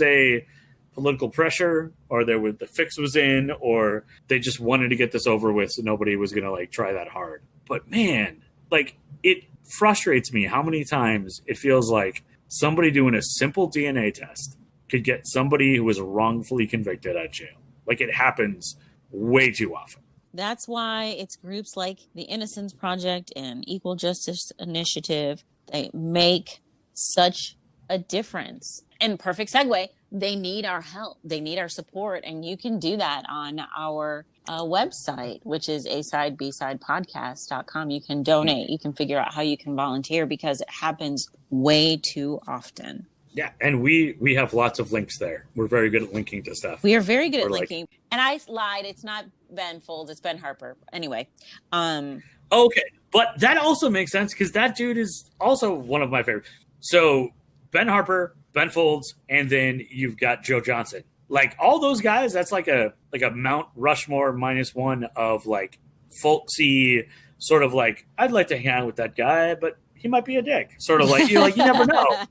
a political pressure, or the fix was in, or they just wanted to get this over with so nobody was going to, like, try that hard. But, man, like, it frustrates me how many times it feels like somebody doing a simple DNA test could get somebody who was wrongfully convicted out of jail. Like, it happens way too often. That's why it's groups like the Innocence Project and Equal Justice Initiative. They make such a difference. And perfect segue, they need our help. They need our support. And you can do that on our website, which is asidebsidepodcast.com. You can donate. You can figure out how you can volunteer, because it happens way too often. Yeah, and we have lots of links there. We're very good at linking to stuff. We are very good at linking. And I lied. It's not Ben Folds. It's Ben Harper. Anyway. Okay, but that also makes sense, because that dude is also one of my favorites. So Ben Harper, Ben Folds, and then you've got Joe Johnson. Like, all those guys, that's like a Mount Rushmore -1 of, like, folksy, sort of like, I'd like to hang out with that guy, but he might be a dick. Sort of like, you never know.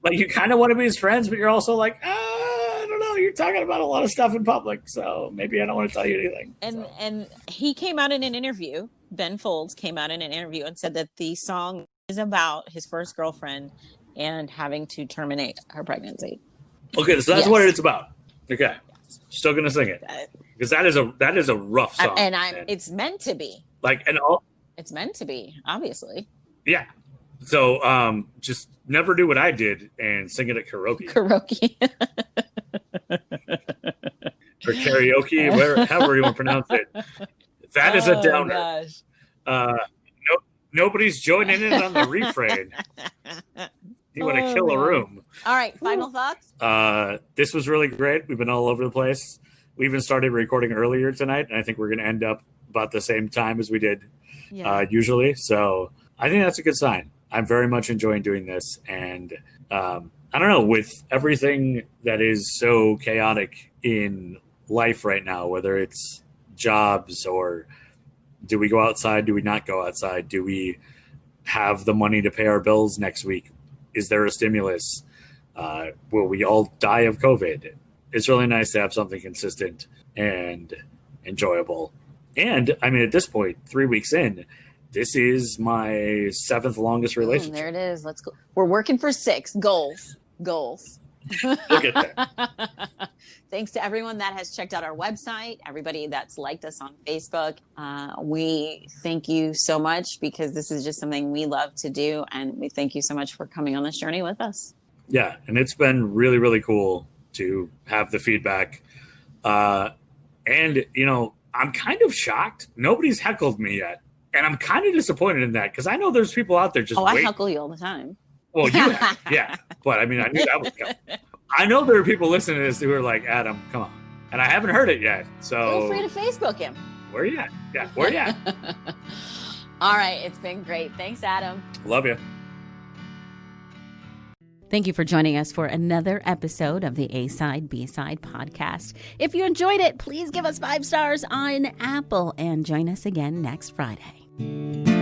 Like, you kind of want to be his friends, but you're also like, I don't know. You're talking about a lot of stuff in public, so maybe I don't want to tell you anything. And he came out in an interview Ben Folds came out in an interview and said that the song is about his first girlfriend and having to terminate her pregnancy. Okay, so that's what it's about. Okay, still gonna sing it because that is a rough song, and it's meant to be. It's meant to be, obviously. Yeah. So just never do what I did and sing it at karaoke. Or karaoke, however you want to pronounce it. That is a downer. Nobody's joining in on the refrain. You want to kill a room. All right, final thoughts? This was really great. We've been all over the place. We even started recording earlier tonight, and I think we're going to end up about the same time as we did usually. So I think that's a good sign. I'm very much enjoying doing this. And I don't know, with everything that is so chaotic in life right now, whether it's jobs or do we go outside, do we not go outside, do we have the money to pay our bills next week, is there a stimulus, will we all die of COVID? It's really nice to have something consistent and enjoyable. And I mean, at this point, 3 weeks in, this is my 7th longest relationship. There it is. Let's go. We're working for 6 goals. We'll get there. Thanks to everyone that has checked out our website, everybody that's liked us on Facebook. We thank you so much because this is just something we love to do. And we thank you so much for coming on this journey with us. Yeah. And it's been really, really cool to have the feedback. And, I'm kind of shocked. Nobody's heckled me yet. And I'm kind of disappointed in that because I know there's people out there just I heckle you all the time. Well, yeah. But I mean, I knew that was coming. I know there are people listening to this who are like, Adam, come on. And I haven't heard it yet. So feel free to Facebook him. Where you at? Yeah, where you at? All right. It's been great. Thanks, Adam. Love you. Thank you for joining us for another episode of the A-Side, B-Side podcast. If you enjoyed it, please give us 5 stars on Apple and join us again next Friday.